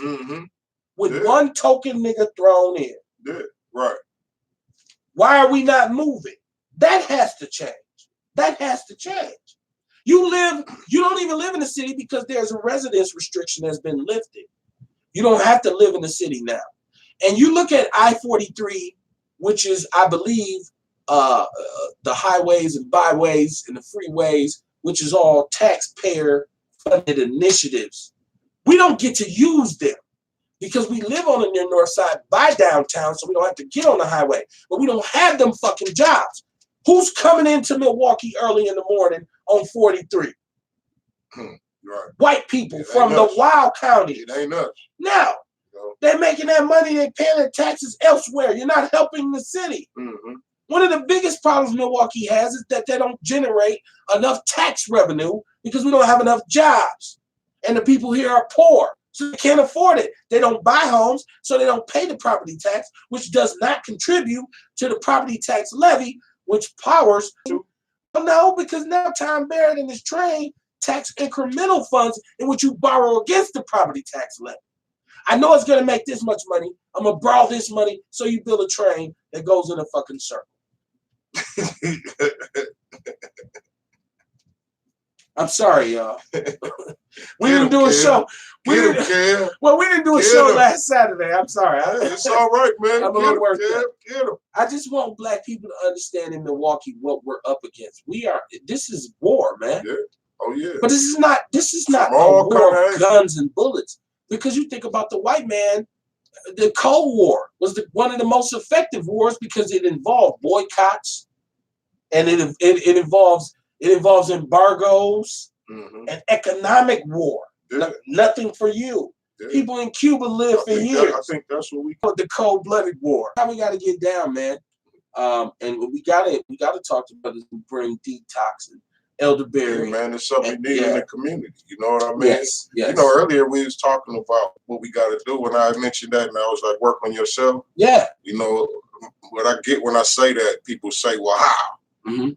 with one token nigga thrown in. Yeah, right. Why are we not moving? That has to change. That has to change. You don't even live in the city because there's a residence restriction that's been lifted. You don't have to live in the city now. And you look at I-43, which is, I believe, the highways and byways and the freeways, which is all taxpayer-funded initiatives. We don't get to use them because we live on the near north side by downtown, so we don't have to get on the highway. But we don't have them fucking jobs. Who's coming into Milwaukee early in the morning on 43? Right. White people from the wild counties. It ain't us. Now, they're making that money, they're paying their taxes elsewhere. You're not helping the city. One of the biggest problems Milwaukee has is that they don't generate enough tax revenue because we don't have enough jobs. And the people here are poor, so they can't afford it. They don't buy homes, so they don't pay the property tax, which does not contribute to the property tax levy, which powers. No, because now Tom Barrett and his train tax incremental funds in which you borrow against the property tax levy. I know it's going to make this much money. I'm going to borrow this money so you build a train that goes in a fucking circle. I'm sorry, y'all. We didn't do a show. We didn't do a show last Saturday. I'm sorry. It's all right, man. I'm a little worked up. I just want black people to understand in Milwaukee what we're up against. This is war, man. Yeah. Oh yeah. But this is not a war of guns and bullets. Because you think about the white man, the Cold War was one of the most effective wars because it involved boycotts, and it involves embargoes and economic war. Nothing for you. People in Cuba live for years. I think that's what we call the cold-blooded war. How we got to get down, man. And we got to talk to brothers who bring detox and elderberry. Yeah, man, it's something you need in the community. You know what I mean? Yes. You know, earlier we was talking about what we got to do, and I mentioned that, and I was like, work on yourself. Yeah. You know, what I get when I say that, people say, well, how?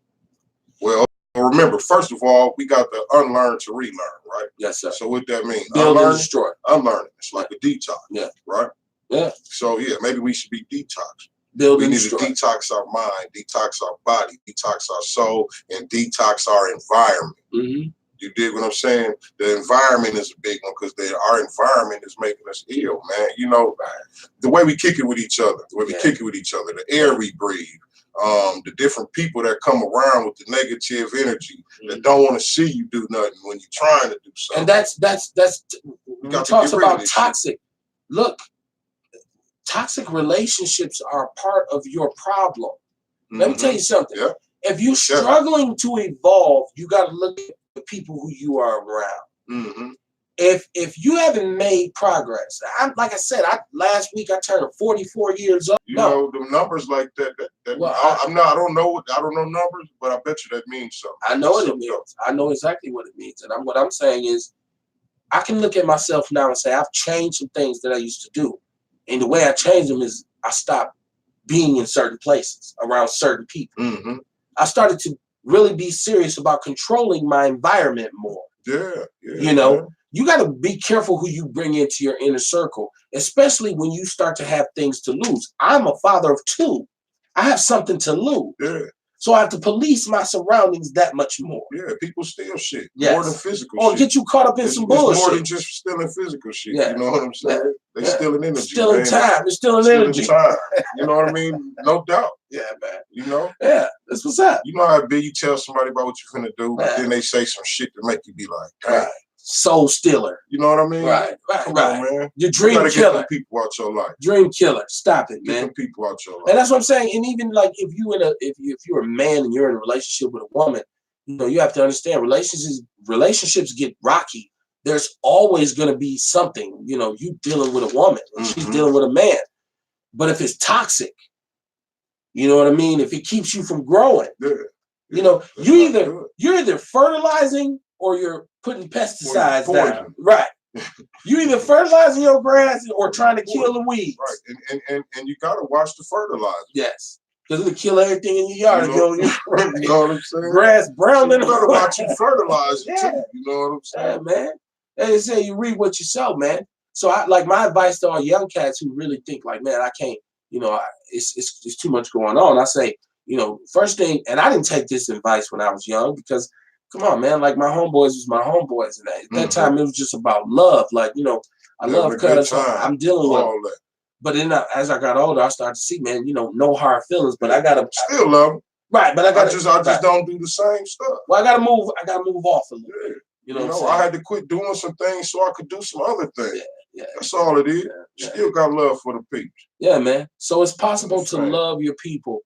Well, remember, first of all, we got to unlearn to relearn, right? Yes, sir. So what that means? Build and destroy. Unlearning. It's like a detox. Yeah. Right? Yeah. So, yeah, maybe we should be detoxed. We need to detox our mind, detox our body, detox our soul, and detox our environment. You dig what I'm saying? The environment is a big one because our environment is making us ill, man. You know, the way we kick it with each other, the air we breathe, the different people that come around with the negative energy that don't want to see you do nothing when you're trying to do something. And that's we talk about toxic. Look. Toxic relationships are part of your problem. Let me tell you something. Yeah. If you're struggling to evolve, you got to look at the people who you are around. If you haven't made progress, like I said, last week I turned 44 years old. You know, the numbers like that. I don't know numbers, but I bet you that means something. I know what it means. I know exactly what it means. And what I'm saying is, I can look at myself now and say I've changed some things that I used to do. And the way I changed them is I stopped being in certain places around certain people. I started to really be serious about controlling my environment more. You know, you got to be careful who you bring into your inner circle, especially when you start to have things to lose. I'm a father of 2. I have something to lose. So I have to police my surroundings that much more. Yeah, people steal shit. More than physical shit. Or get you caught up in some bullshit. More than just stealing physical shit. You know what I'm saying? They stealing energy. Stealing time. They're stealing energy. Time. You know what I mean? No doubt. Yeah, man. You know? Yeah, that's what's up. You know how it be, you tell somebody about what you're finna do, but then they say some shit to make you be like, right. Soul stealer. You know what I mean? Right. Come on, man. Your dream killer. Get them people out your life. Dream killer. Stop it, man. Get them people out your life. And that's what I'm saying. And even like if you're a man and you're in a relationship with a woman, you know, you have to understand relationships get rocky. There's always gonna be something, you know, you dealing with a woman and she's dealing with a man. But if it's toxic, you know what I mean? If it keeps you from growing, you know, you're either fertilizing or you're putting pesticides down. Right. You either fertilizing your grass or trying to kill the weeds. Right, and you gotta watch the fertilizer. Yes, because it'll kill everything in your yard. You know what I'm saying? Grass brown. So you gotta watch you fertilize it too. You know what I'm saying? Yeah, man. They say you reap what you sow, man. So I like my advice to all young cats who really think like, man, I can't, it's too much going on. I say, first thing, and I didn't take this advice when I was young because, come on, man, like my homeboys was my homeboys, and at that time it was just about love. Like, I love cuz I'm dealing with all that. But then as I got older, I started to see, man, no hard feelings, but I gotta still love them. Right, but I just don't do the same stuff. Well, I gotta move off a little bit. I had to quit doing some things so I could do some other things. Yeah. That's all it is. Yeah. Still got love for the people. Yeah, man. So it's possible to love your people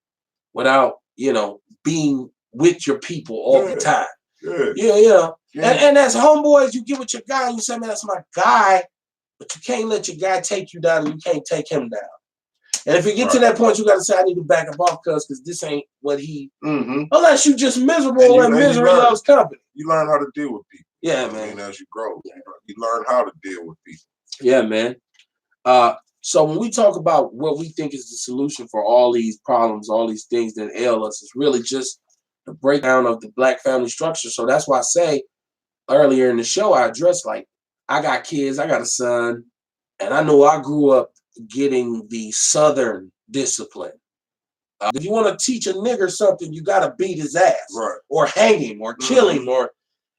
without, being with your people all the time. Yeah. And as homeboys, you get with your guy and you say, man, that's my guy, but you can't let your guy take you down and you can't take him down. And if you get to that point, you got to say, I need to back him off because this ain't what he, unless you just miserable and misery loves company. You learn how to deal with people. Yeah, man. As you grow, you learn how to deal with people. Yeah, man. So when we talk about what we think is the solution for all these problems, all these things that ail us, it's really just the breakdown of the Black family structure. So that's why I say earlier in the show, I addressed like, I got kids, I got a son, and I know I grew up getting the Southern discipline. If you want to teach a nigger something, you got to beat his ass, or hang him, or kill him,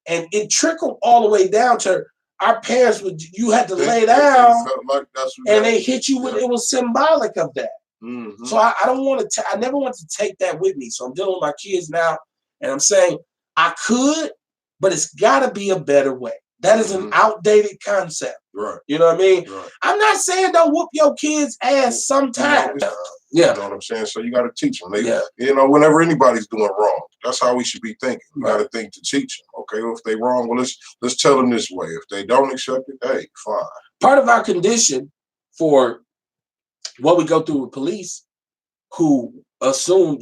and it trickled all the way down to our parents you had to lay down, and they hit you with it was symbolic of that. So I don't want to. I never want to take that with me. So I'm dealing with my kids now, and I'm saying I could, but it's got to be a better way. That is an outdated concept. Right. You know what I mean? Right. I'm not saying don't whoop your kids' ass sometimes. You know what I'm saying? So you got to teach them. Whenever anybody's doing wrong, that's how we should be thinking. We got to think to teach them. Okay, well, if they wrong, well, let's tell them this way. If they don't accept it, hey, fine. Part of our condition for what we go through with police, who assume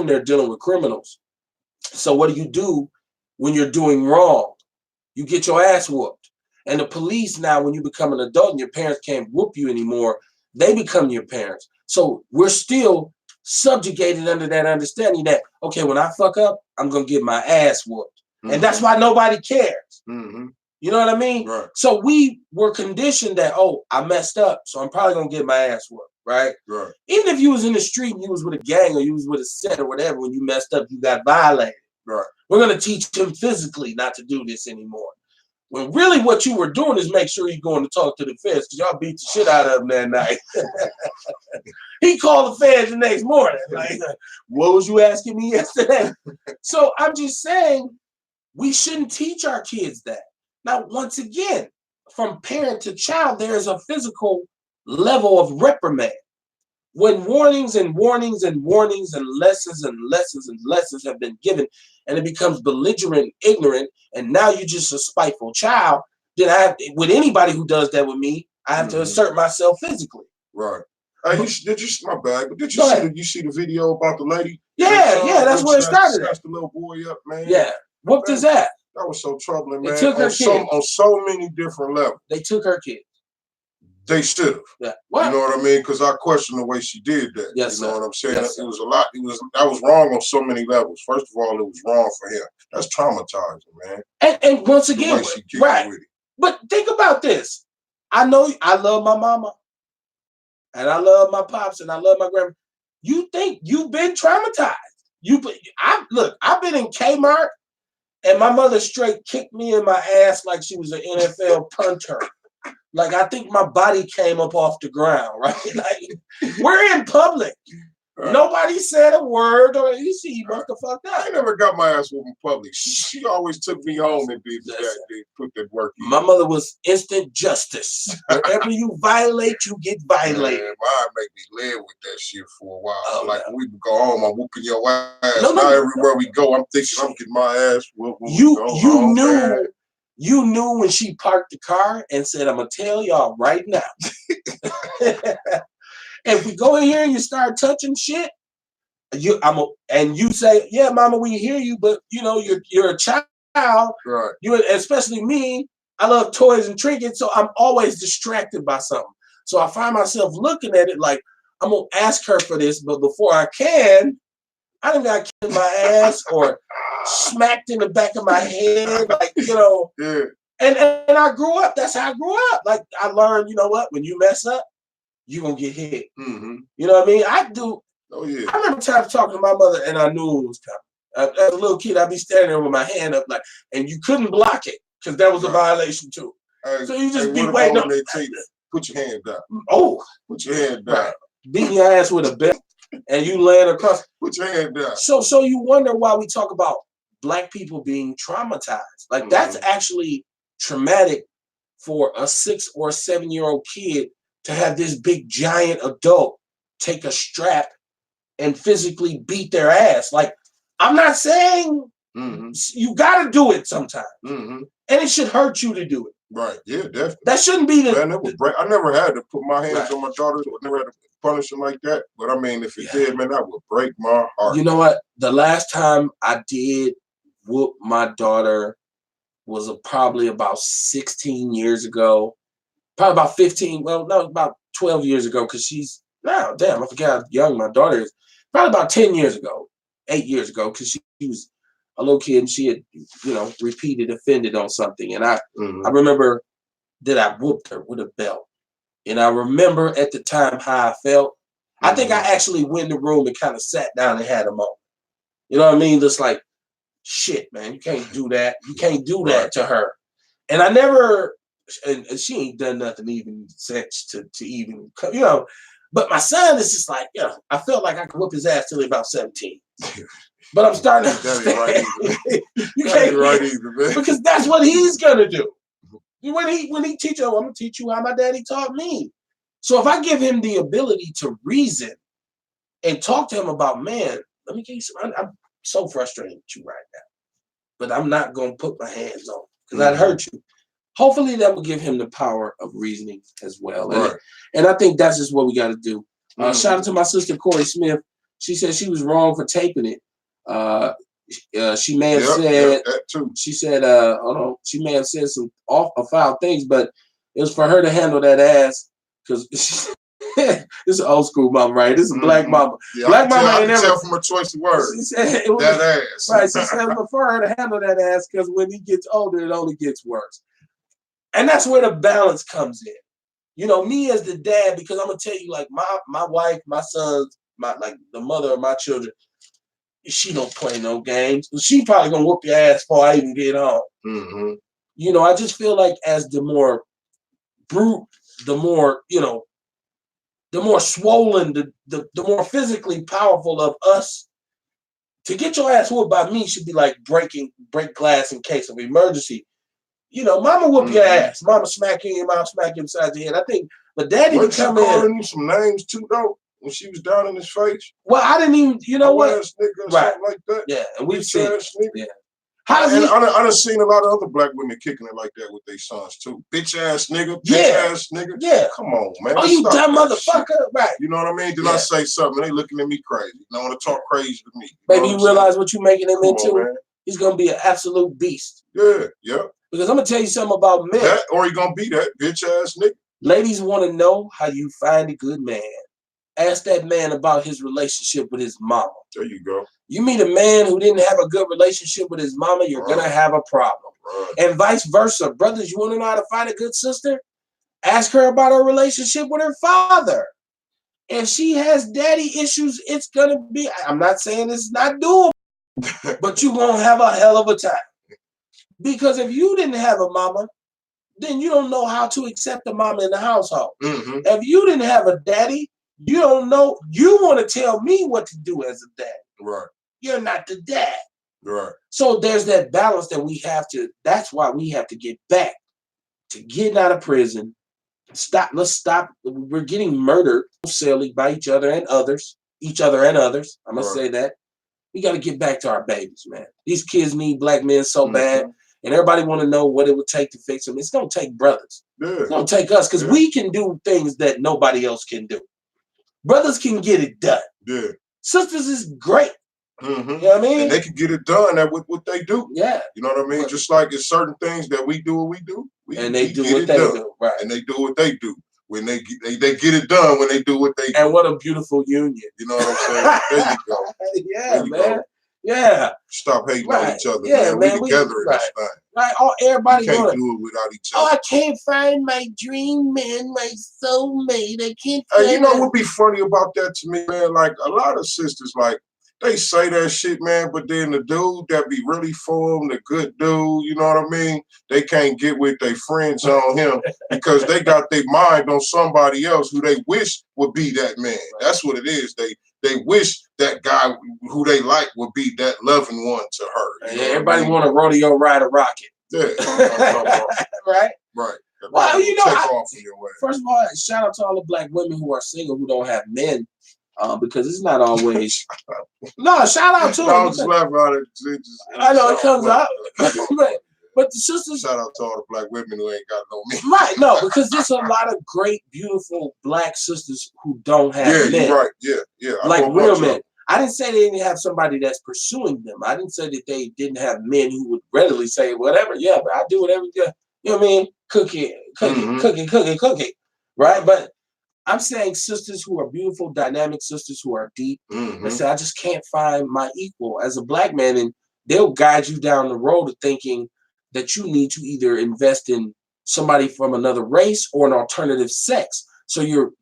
they're dealing with criminals. So what do when you're doing wrong? You get your ass whooped. And the police now, when you become an adult and your parents can't whoop you anymore, they become your parents. So we're still subjugated under that understanding that, okay, when I fuck up, I'm going to get my ass whooped. And that's why nobody cares. You know what I mean? Right. So we were conditioned that, I messed up, so I'm probably going to get my ass whooped, right? Right. Even if you was in the street and you was with a gang or you was with a set or whatever, when you messed up, you got violated. Right. We're going to teach him physically not to do this anymore. When really what you were doing is make sure you're going to talk to the feds because y'all beat the shit out of him that night. He called the feds the next morning. Like, what was you asking me yesterday? So I'm just saying we shouldn't teach our kids that. Now, once again, from parent to child, there is a physical level of reprimand. When warnings and warnings and warnings and lessons and lessons and lessons have been given, and it becomes belligerent, ignorant, and now you're just a spiteful child, then with anybody who does that with me, I have to assert myself physically. Right. Hey, did you my bag? But did you see the video about the lady? Yeah, that's where it started. That's the little boy up, man. Yeah, whooped his ass. That was so troubling, man. They took her kid. On so many different levels. They took her kid. They should have. Yeah. What? You know what I mean? Because I question the way she did that. Yes, you know what I'm saying? Yes, it was a lot. That was wrong on so many levels. First of all, it was wrong for him. That's traumatizing, man. And once again, right. But think about this. I know I love my mama. And I love my pops and I love my grandma. You think you've been traumatized. I've been in Kmart and my mother straight kicked me in my ass like she was an NFL punter. Like, I think my body came up off the ground, right? Like, we're in public. Nobody said a word, or you see, he must have fucked up. I never got my ass whooped in public. She always took me home and did that. They put that work in. My mother was instant justice. Wherever you violate, you get violated. Man, mine make me live with that shit for a while. When we would go home, I'm whooping your ass. No, everywhere we go, I'm thinking I'm getting my ass whooped. You knew when she parked the car and said, I'm going to tell y'all right now. If we go in here and you start touching shit, and you say, yeah, mama, we hear you, but you're a child. Right. You, especially me, I love toys and trinkets, so I'm always distracted by something. So I find myself looking at it like I'm gonna ask her for this, but before I can, I done got kicked in my ass or smacked in the back of my head, like Yeah. And I grew up. That's how I grew up. Like I learned, you know what? When you mess up, you gonna get hit. Mm-hmm. You know what I mean? I do. Oh yeah. I remember times talking to my mother, and I knew it was coming. As a little kid, I'd be standing there with my hand up, like, and you couldn't block it because that was a violation too. Hey, so you just be what waiting. When they tell you, put your hand down. Oh, put your hand down. Right. Beating your ass with a belt, and you laying across. Put your hand down. So you wonder why we talk about Black people being traumatized. Like that's actually traumatic for a 6 or 7-year-old kid to have this big giant adult take a strap and physically beat their ass. Like, I'm not saying you got to do it sometimes, and it should hurt you to do it. Right? Yeah, definitely. That shouldn't be the. Man, that would break. I never had to put my hands on my daughter. I never had to punish them like that. But I mean, if it did, man, that would break my heart. You know what? The last time I did whoop my daughter was probably about 16 years ago. Probably about 15. Well, no, about 12 years ago, because she's now, damn, I forgot how young my daughter is. Probably about 10 years ago, 8 years ago, because she was a little kid and she had, repeated offended on something. And I remember that I whooped her with a belt. And I remember at the time how I felt. I think I actually went in the room and kind of sat down and had a moment. You know what I mean? Just like, shit, man, you can't do that. You can't do that to her. And I never, and she ain't done nothing even since to even, but my son is just like, I felt like I could whoop his ass till he about 17. But I'm starting to understand. You can't right either, man. Because that's what he's gonna do. When he teach you, I'm gonna teach you how my daddy taught me. So if I give him the ability to reason and talk to him about, man, let me give you some. I'm so frustrated with you right now, but I'm not gonna put my hands on because I'd hurt you. Hopefully that will give him the power of reasoning as well. Right. And I think that's just what we got to do. Shout out to my sister, Corey Smith. She said she was wrong for taping it. She may have said, that too. She said, she may have said some foul things, but it was for her to handle that ass because this is an old school mama, right? This is a black mama. Yeah, Black mama ain't never tell from a choice of words. She said it was, that ass. Right. She said for her to handle that ass because when he gets older, it only gets worse. And that's where the balance comes in. Me as the dad, because I'm gonna tell you, like my wife, my sons, the mother of my children, she don't play no games. She probably gonna whoop your ass before I even get home. I just feel like as the more brute, the more the more swollen, the more physically powerful of us. To get your ass whooped by me should be like break glass in case of emergency. Mama whoop your ass. Mama smack you in your mouth, smack you inside your head. I think, but daddy would come in. Calling you some names too, though, when she was down in his face. Well, I didn't even, what? Nigga or something like that. Yeah, and we've seen it. Yeah. I done seen a lot of other black women kicking it like that with their sons too. Bitch ass nigga, bitch ass nigga. Yeah. Come on, man. Oh, you dumb motherfucker. Right. You know what I mean? Then I say something, they looking at me crazy. They want to talk crazy to me. Baby, you realize what you're making him into? He's gonna be an absolute beast. Yeah. Because I'm gonna tell you something about men. That, or he gonna be that bitch ass nigga. Ladies want to know how you find a good man. Ask that man about his relationship with his mama. There you go. You meet a man who didn't have a good relationship with his mama, you're gonna have a problem. And vice versa. Brothers, you want to know how to find a good sister? Ask her about her relationship with her father. If she has daddy issues, it's gonna be, I'm not saying it's not doable, but you won't have a hell of a time. Because if you didn't have a mama, then you don't know how to accept a mama in the household. If you didn't have a daddy, you don't know. You want to tell me what to do as a dad. Right. You're not the dad. Right. So there's that balance that we have to, that's why we have to get back to getting out of prison. Let's stop. We're getting murdered wholesalely by each other and others. I'm going to say that. We got to get back to our babies, man. These kids need black men so bad. And everybody want to know what it would take to fix them. It's going to take brothers. Yeah. It's going to take us because we can do things that nobody else can do. Brothers can get it done. Yeah. Sisters is great. You know what I mean? And they can get it done with what they do. Yeah. You know what I mean? Just like it's certain things that we do what we do. And they do what they do. Right. And they do what they do. When they get it done when they do what they do. And what a beautiful union. You know what I'm saying? There you go. Yeah, man. Yeah. Stop hating on each other, yeah, man. We together in this thing. Right. Oh, everybody can't do it without each other. Oh, I can't find my dream man, my soulmate. I can't find you know what be funny about that to me, man? Like a lot of sisters, like, they say that shit, man, but then the dude that be really for them, the good dude, you know what I mean? They can't get with their friends on him because they got their mind on somebody else who they wish would be that man. That's what it is. They wish that guy who they like would be that loving one to her. Yeah, everybody want a rodeo ride a rocket. Yeah. Right? Right. Well, you know, first of all, shout out to all the black women who are single who don't have men. Because it's not always. No, shout out to them. I was just laughing at it. I know it comes out. But the sisters. Shout out to all the black women who ain't got no men. Right, no, because there's a lot of great, beautiful black sisters who don't have men. Right, yeah. Like real men. I didn't say they didn't have somebody that's pursuing them. I didn't say that they didn't have men who would readily say, whatever, yeah, but I do whatever, you know what I mean? Cook it. Right? But I'm saying sisters who are beautiful, dynamic sisters who are deep. And say, I just can't find my equal as a black man. And they'll guide you down the road of thinking that you need to either invest in somebody from another race or an alternative sex. So your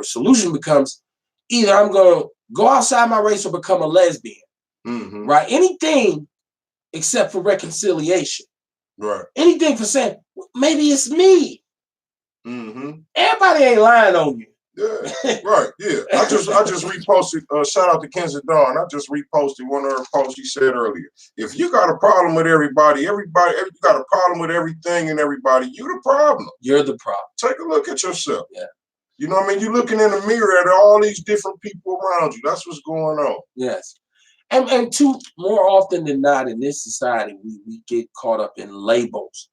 solution becomes either I'm going to go outside my race or become a lesbian. Right? Anything except for reconciliation. Right. Anything for saying, maybe it's me. Everybody ain't lying on you. Yeah, right. Yeah, I just reposted. Shout out to Kenzie Dawn. I just reposted one of her posts she said earlier. If you got a problem with everybody, you got a problem with everything and everybody. You the problem. You're the problem. Take a look at yourself. Yeah. You know what I mean? You're looking in the mirror at all these different people around you. That's what's going on. Yes. And more often than not in this society, we get caught up in labels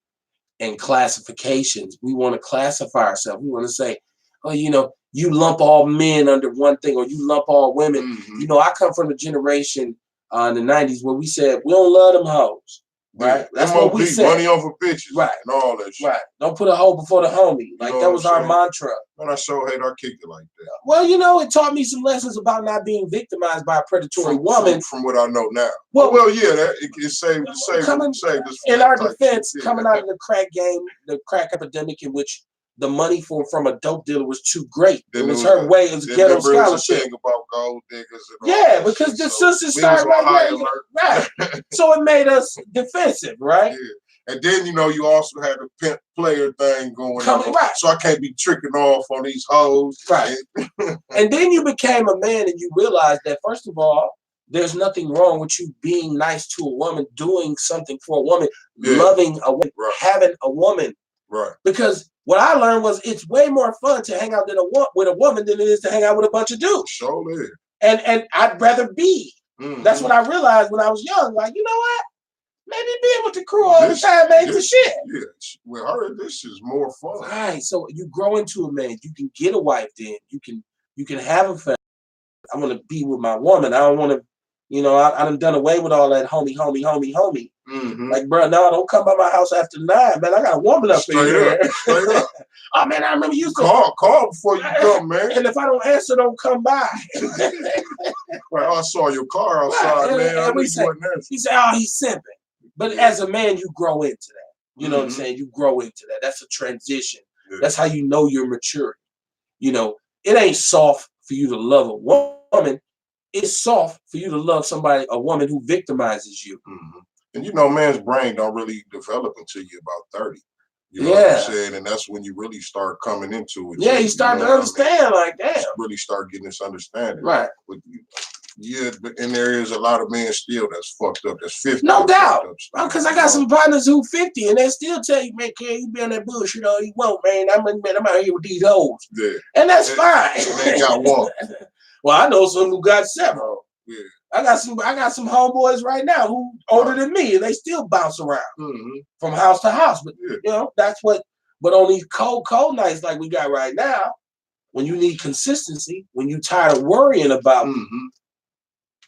and classifications. We want to classify ourselves. We want to say, oh, you know, you lump all men under one thing, or you lump all women. You know, I come from a generation in the 90s where we said, we don't love them hoes. Right? Yeah. That's what we said. Money over bitches. Right. And all that shit. Right. Don't put a hoe before the homie. Like, that was our mantra. And I sure hate I kicked it like that. Well, you know, it taught me some lessons about not being victimized by a predatory woman. From what I know now. Well, yeah, it saved us. In our defense, coming out of the crack game, the crack epidemic in which the money from a dope dealer was too great. It was her way. It was ghetto scholarship. About gold diggers and yeah, because the sisters started right. So it made us defensive, right? Yeah. And then, you know, you also had the pimp player thing going on. Right. So I can't be tricking off on these hoes. Right. And then you became a man and you realized that, first of all, there's nothing wrong with you being nice to a woman, doing something for a woman, loving a woman, having a woman. Right. Because what I learned was it's way more fun to hang out with a woman than it is to hang out with a bunch of dudes. Sure is. And I'd rather be. That's what I realized when I was young. Like, you know what? Maybe being with the crew all the time ain't the shit. Yeah. With her, this is more fun. Right. So you grow into a man. You can get a wife then. You can have a family. I want to be with my woman. I don't want to, you know, I done away with all that homie. Like, bro, no, don't come by my house after 9, man. I got a woman up here. Straight up. Oh, man, I remember you call before you come, man. And if I don't answer, don't come by. Right, I saw your car outside, man. And he said, oh, he's simping. But as a man, you grow into that. You know what I'm saying? You grow into that. That's a transition. Yeah. That's how you know you're maturing. You know, it ain't soft for you to love a woman. It's soft for you to love a woman who victimizes you. And you know, man's brain don't really develop until you're about 30. You know what I'm saying? And that's when you really start coming into it. Yeah, you start to understand, like, damn. You really start getting this understanding. Right. But and there is a lot of men still that's fucked up. That's 50. No doubt. Because I got some partners who 50 and they still tell you, man, you be on that bullshit all you want, man. I'm out here with these hoes. Yeah. And that's fine. They got one. Well, I know some who got several. Yeah. I got some homeboys right now who older than me and they still bounce around from house to house. But you know, that's but on these cold nights like we got right now, when you need consistency, when you tired of worrying about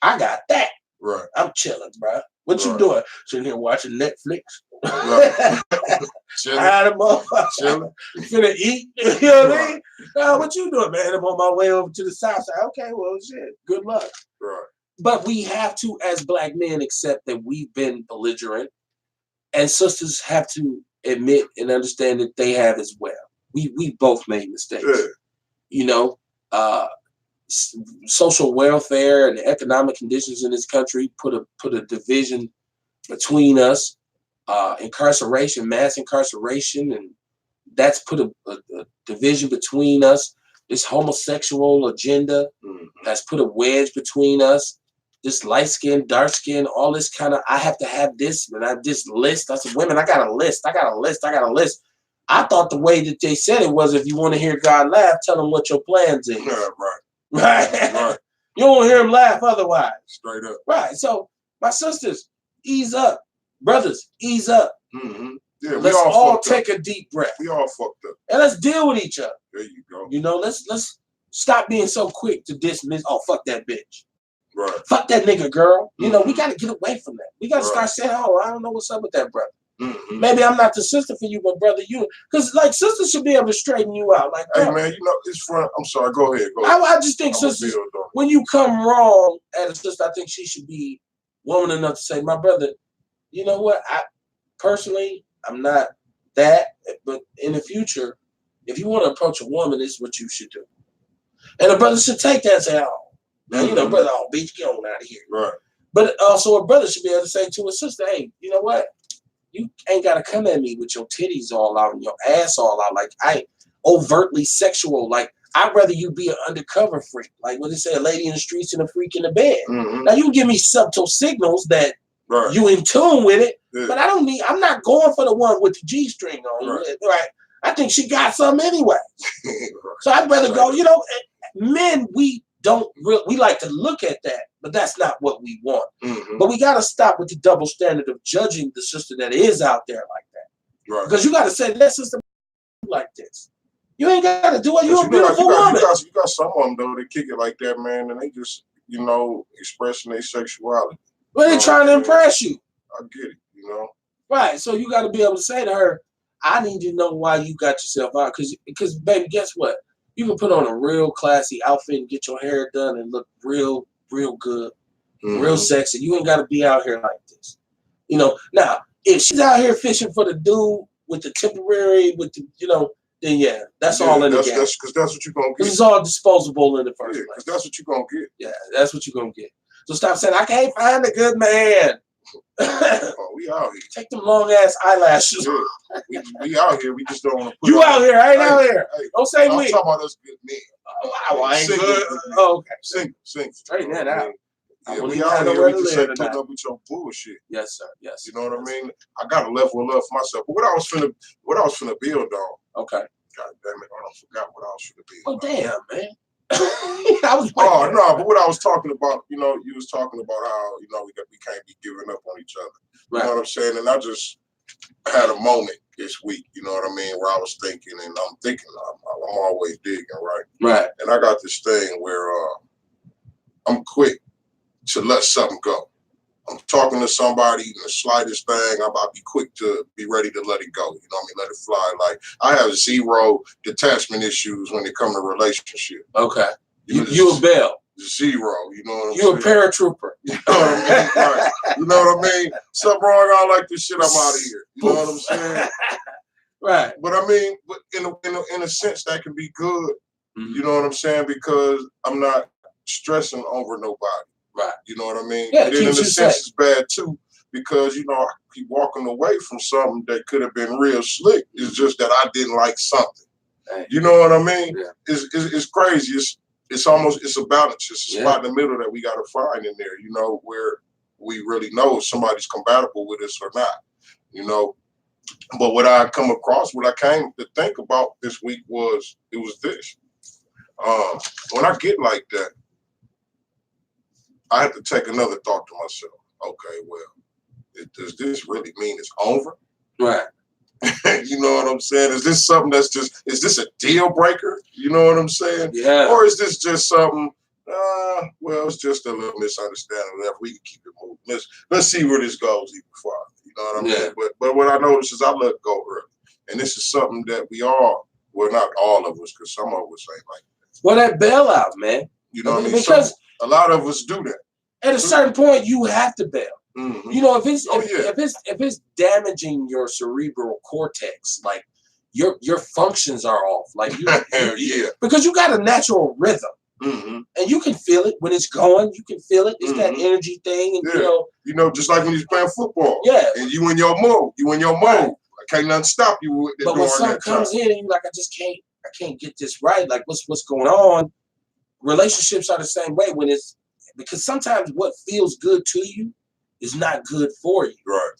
I got that. Right. I'm chilling, bro. What you doing? Sitting here watching Netflix. Right. Chilling. Finna eat. You know what I mean? What you doing, man? I'm on my way over to the south side. Okay, well, shit. Good luck. Right. But we have to, as black men, accept that we've been belligerent, and sisters have to admit and understand that they have as well. We both made mistakes. Yeah. You know, social welfare and economic conditions in this country put a division between us. Incarceration, mass incarceration, and that's put a division between us. This homosexual agenda has put a wedge between us. This light skin, dark skin, all this kind of, I have to have this, and I have this list. I said, women, I got a list. I thought the way that they said it was, if you want to hear God laugh, tell him what your plans is. Yeah, Right. You won't hear him laugh otherwise. Straight up. Right. So my sisters, ease up. Brothers, ease up. Mm-hmm. Yeah, let's all take a deep breath. We all fucked up. And let's deal with each other. There you go. You know, let's stop being so quick to dismiss. Oh, fuck that bitch. Right. Fuck that nigga, girl. You know, we got to get away from that. We got to start saying, oh, I don't know what's up with that brother. Mm-hmm. Maybe I'm not the sister for you, but brother, you. Because, like, sisters should be able to straighten you out. Like, hey, man, you know, it's fun. I'm sorry. Go ahead. I just think sisters, when you come wrong at a sister, I think she should be woman enough to say, my brother, you know what? Personally, I'm not that, but in the future, if you want to approach a woman, this is what you should do. And a brother should take that and say, oh, man, you know, brother, oh, bitch, get on out of here. Right. But also a brother should be able to say to a sister, hey, you know what? You ain't got to come at me with your titties all out and your ass all out. Like, I ain't overtly sexual. Like, I'd rather you be an undercover freak. Like what they say, a lady in the streets and a freak in the bed. Mm-hmm. Now, you give me subtle signals that you in tune with it, but I'm not going for the one with the G-string on. Right. I think she got something anyway. So I'd rather go, you know, men, we like to look at that, but that's not what we want. Mm-hmm. But we got to stop with the double standard of judging the sister that is out there like that. Right. Because you got to say, that sister like this. You ain't got to do it. You're a beautiful woman. You got some of them, though, they kick it like that, man, and they just, you know, expressing their sexuality. Well, they're trying to impress you. I get it, you know. Right. So you got to be able to say to her, I need to know why you got yourself out. Because, baby, guess what? You can put on a real classy outfit and get your hair done and look real good, real sexy. You ain't got to be out here like this. You know, now, if she's out here fishing for the dude with the temporary, with the, you know, then that's all in the game. Because that's what you're going to get. This is all disposable in the first place. Because that's what you're going to get. Yeah, that's what you're going to get. So stop saying, I can't find a good man. Oh, we out here. Take them long ass eyelashes. Yeah. We out here. We just don't want to put you out here. I ain't out here. Don't say I'm me. I'm talking about us good men. Oh, I ain't good. Oh, okay. Sing. Straighten that out. Yeah, we out here. We just ain't putting up with your bullshit. Yes, sir. Yes. You know what I mean? I got a level of love for myself. But what I was finna build on. Okay. God damn it! I forgot what I was finna build. Oh damn, man. But what I was talking about, you know, you was talking about how, you know, we can't be giving up on each other. You know what I'm saying? And I just had a moment this week, you know what I mean, where I was thinking, and I'm always digging, right? Right. And I got this thing where I'm quick to let something go. I'm talking to somebody, the slightest thing, I'll be quick to be ready to let it go. You know what I mean? Let it fly. Like, I have zero detachment issues when it comes to relationship. Okay. You a bell. Zero. You know what I'm saying? You a paratrooper. You know what I mean? Right. You know what I mean? Something wrong, I don't like this shit, I'm out of here. You know what I'm saying? Right. But I mean, but in a sense, that can be good. Mm-hmm. You know what I'm saying? Because I'm not stressing over nobody. Right. You know what I mean? Yeah, and then in a sense, it's bad too, because, you know, I keep walking away from something that could have been real slick. It's just that I didn't like something. You know what I mean? Yeah. It's crazy. It's a balance. It's a spot in the middle that we got to find in there, you know, where we really know if somebody's compatible with us or not, you know. But what I came to think about this week was this. When I get like that, I have to take another thought to myself. Okay, well, does this really mean it's over? Right. You know what I'm saying? Is this something is this a deal breaker? You know what I'm saying? Yeah. Or is this just something Well, it's just a little misunderstanding. If we can keep it moving, let's see where this goes even farther. You know what I mean? But what I notice is I let go early, and this is something that we all, well, not all of us, because some of us ain't like that. Well, that bailout, man. You know what I mean? Because a lot of us do that. At a certain point, you have to bail. Mm-hmm. You know, if it's damaging your cerebral cortex, like your functions are off, like because you got a natural rhythm. Mm-hmm. And you can feel it when it's going. You can feel it. It's that energy thing. And, you know, just like when you're playing football. Yeah. And you in your mode. Right. Can't nothing stop you with But when something comes in and you're like, I can't get this right. Like, what's going on? Relationships are the same way because sometimes what feels good to you is not good for you. Right.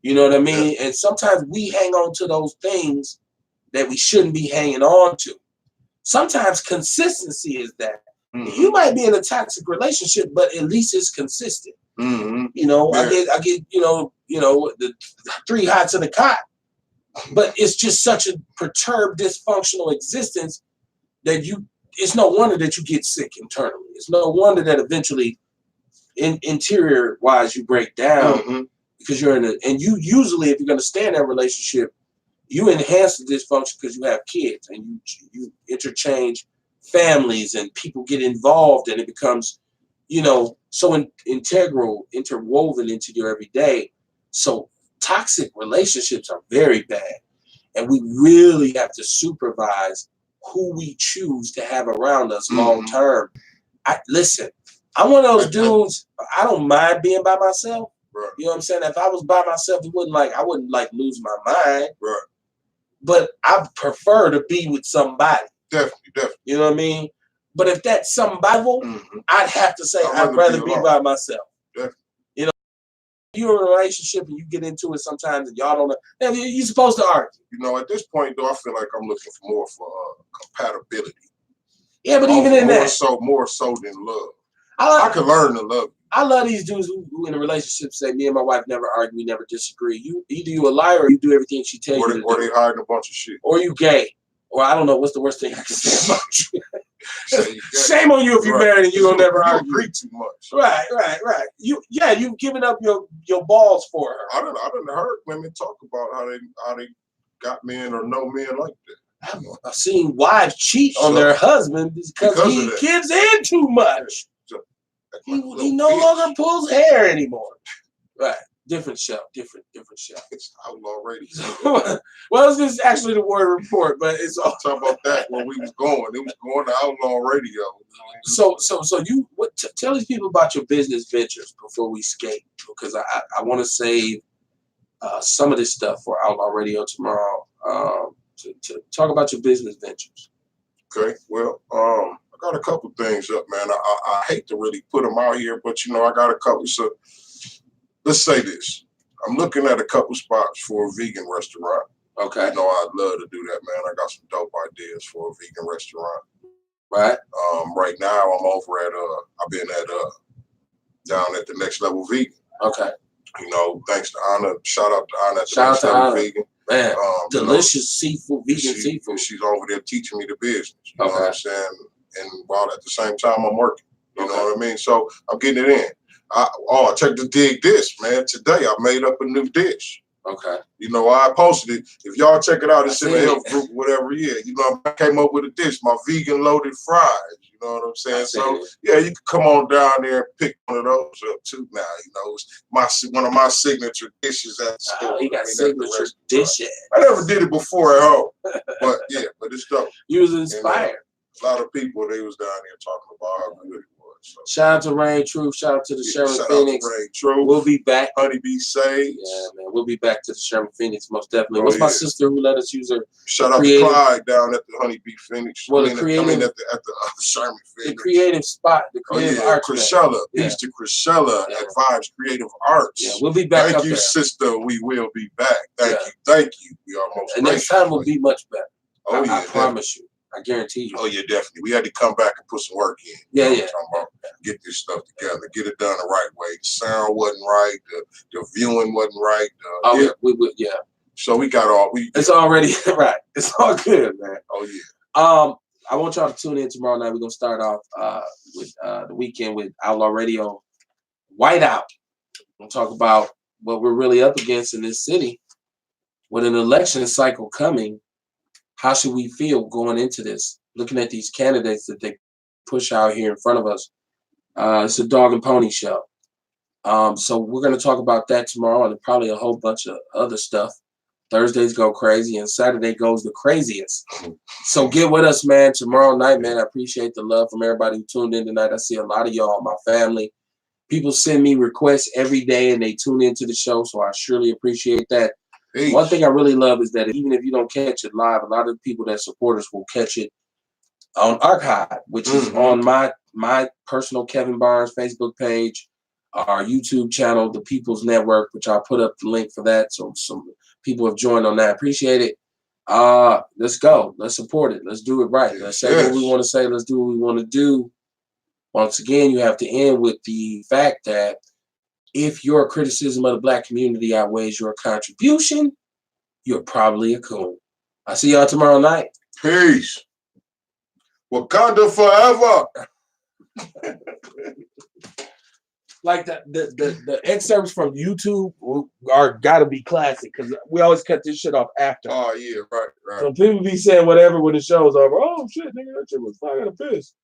You know what I mean? Yeah. And sometimes we hang on to those things that we shouldn't be hanging on to. Sometimes consistency is that. Mm-hmm. You might be in a toxic relationship, but at least it's consistent. Mm-hmm. You know, I get, you know, the 3 hots in the cot, but it's just such a perturbed, dysfunctional existence that it's no wonder that you get sick internally. It's no wonder that eventually, interior wise, you break down because you're and you usually, if you're going to stay in that relationship, you enhance the dysfunction because you have kids and you interchange families and people get involved and it becomes, so interwoven into your everyday. So toxic relationships are very bad. And we really have to supervise who we choose to have around us long term. Listen, I'm one of those dudes, I don't mind being by myself. Right. You know what I'm saying? If I was by myself, I wouldn't lose my mind. Right. But I prefer to be with somebody. Definitely. You know what I mean? But if that's somebody, I'd have to say I'd rather be by myself. Definitely. You know, you're in a relationship and you get into it sometimes and y'all don't know. You're supposed to argue. You know, at this point, though, I feel like I'm looking for more for compatibility. Yeah, but even in that. More so than love. I can learn to love you. I love these dudes who in a relationship say, me and my wife never argue, we never disagree. Either you a liar or you do everything she tells you to do. Or they hiding a bunch of shit. Or you gay. Or I don't know, what's the worst thing I can say about you? Shame on you if you're married and you don't never argue. You agree too much. Right. You've given up your balls for her. I done heard women talk about how they got men or know men like that. I've seen wives cheat on their husband because he gives in too much. He no longer pulls hair anymore. Right. Different show. Different show. It's Outlaw Radio. Well, this is actually the Word Report, but it's all talk about that when we was going. It was going to Outlaw Radio. So you tell these people about your business ventures before we skate, because I want to save some of this stuff for Outlaw Radio tomorrow. To talk about your business ventures. Okay. Well, I got a couple things up, man. I hate to really put them out here, but I got a couple. So let's say this. I'm looking at a couple spots for a vegan restaurant. Okay. I'd love to do that, man. I got some dope ideas for a vegan restaurant. Right. Right now I'm over at I've been at down at the Next Level Vegan. Okay. Thanks to Anna. Shout out to Anna at the Next Level Vegan. Man, delicious seafood, vegan seafood. She's over there teaching me the business. You know what I'm saying? And while at the same time I'm working. You know what I mean? So I'm getting it in. Check the dig this, man. Today I made up a new dish. Okay. I posted it. If y'all check it out, it's in the health group, whatever. Yeah. I came up with a dish, my vegan loaded fries. You know what I'm saying? So yeah, you can come on down there and pick one of those up too. Now, it's one of my signature dishes at the store. You got signature dishes. I never did it before at home, but it's dope. You was inspired. A lot of people, they was down there talking about how good it was. So. Shout out to Rain Truth. Shout out to the Sherman Phoenix. Rain Truth. We'll be back. Honeybee Sage. Yeah, man. We'll be back to the Sherman Phoenix, most definitely. What's my sister who let us use her? Shout out to Clyde down at the Honeybee Phoenix. Well, at the Sherman Phoenix. The creative spot. The creative arts. Crisella. Peace to Crisella at Vibes Creative Arts. Yeah, we'll be back. Thank you, sister. We will be back. Thank you. We are most. And next time will be much better. Oh, I promise you. I guarantee you. Oh, yeah, definitely. We had to come back and put some work in. Yeah. Talking about get this stuff together, get it done the right way. The sound wasn't right. The viewing wasn't right. Yeah. So we got all. It's already right. It's all good, man. Oh yeah. I want y'all to tune in tomorrow night. We're gonna start off with the weekend with Outlaw Radio Whiteout. We'll talk about what we're really up against in this city with an election cycle coming. How should we feel going into this? Looking at these candidates that they push out here in front of us. It's a dog and pony show. So we're going to talk about that tomorrow and probably a whole bunch of other stuff. Thursdays go crazy and Saturday goes the craziest. So get with us, man, tomorrow night, man. I appreciate the love from everybody who tuned in tonight. I see a lot of y'all, my family. People send me requests every day and they tune into the show, so I surely appreciate that. Peace. One thing I really love is that even if you don't catch it live, a lot of the people that support us will catch it on archive, which is on my personal Kevin Barnes Facebook page, our YouTube channel, The People's Network, which I'll put up the link for that. So some people have joined on that. Appreciate it. Let's go. Let's support it. Let's do it right. Let's say what we want to say. Let's do what we want to do. Once again, you have to end with the fact that if your criticism of the Black community outweighs your contribution, you're probably a coon. I'll see y'all tomorrow night. Peace. Wakanda forever. Like the excerpts from YouTube are gotta be classic because we always cut this shit off after. Oh yeah, right. So people be saying whatever when the show's over. Oh shit, nigga, that shit was fire. I got a piss.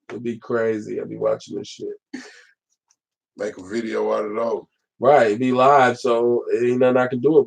It'd be crazy. I'd be watching this shit. Make a video out of those. Right, it'd be live, so it ain't nothing I can do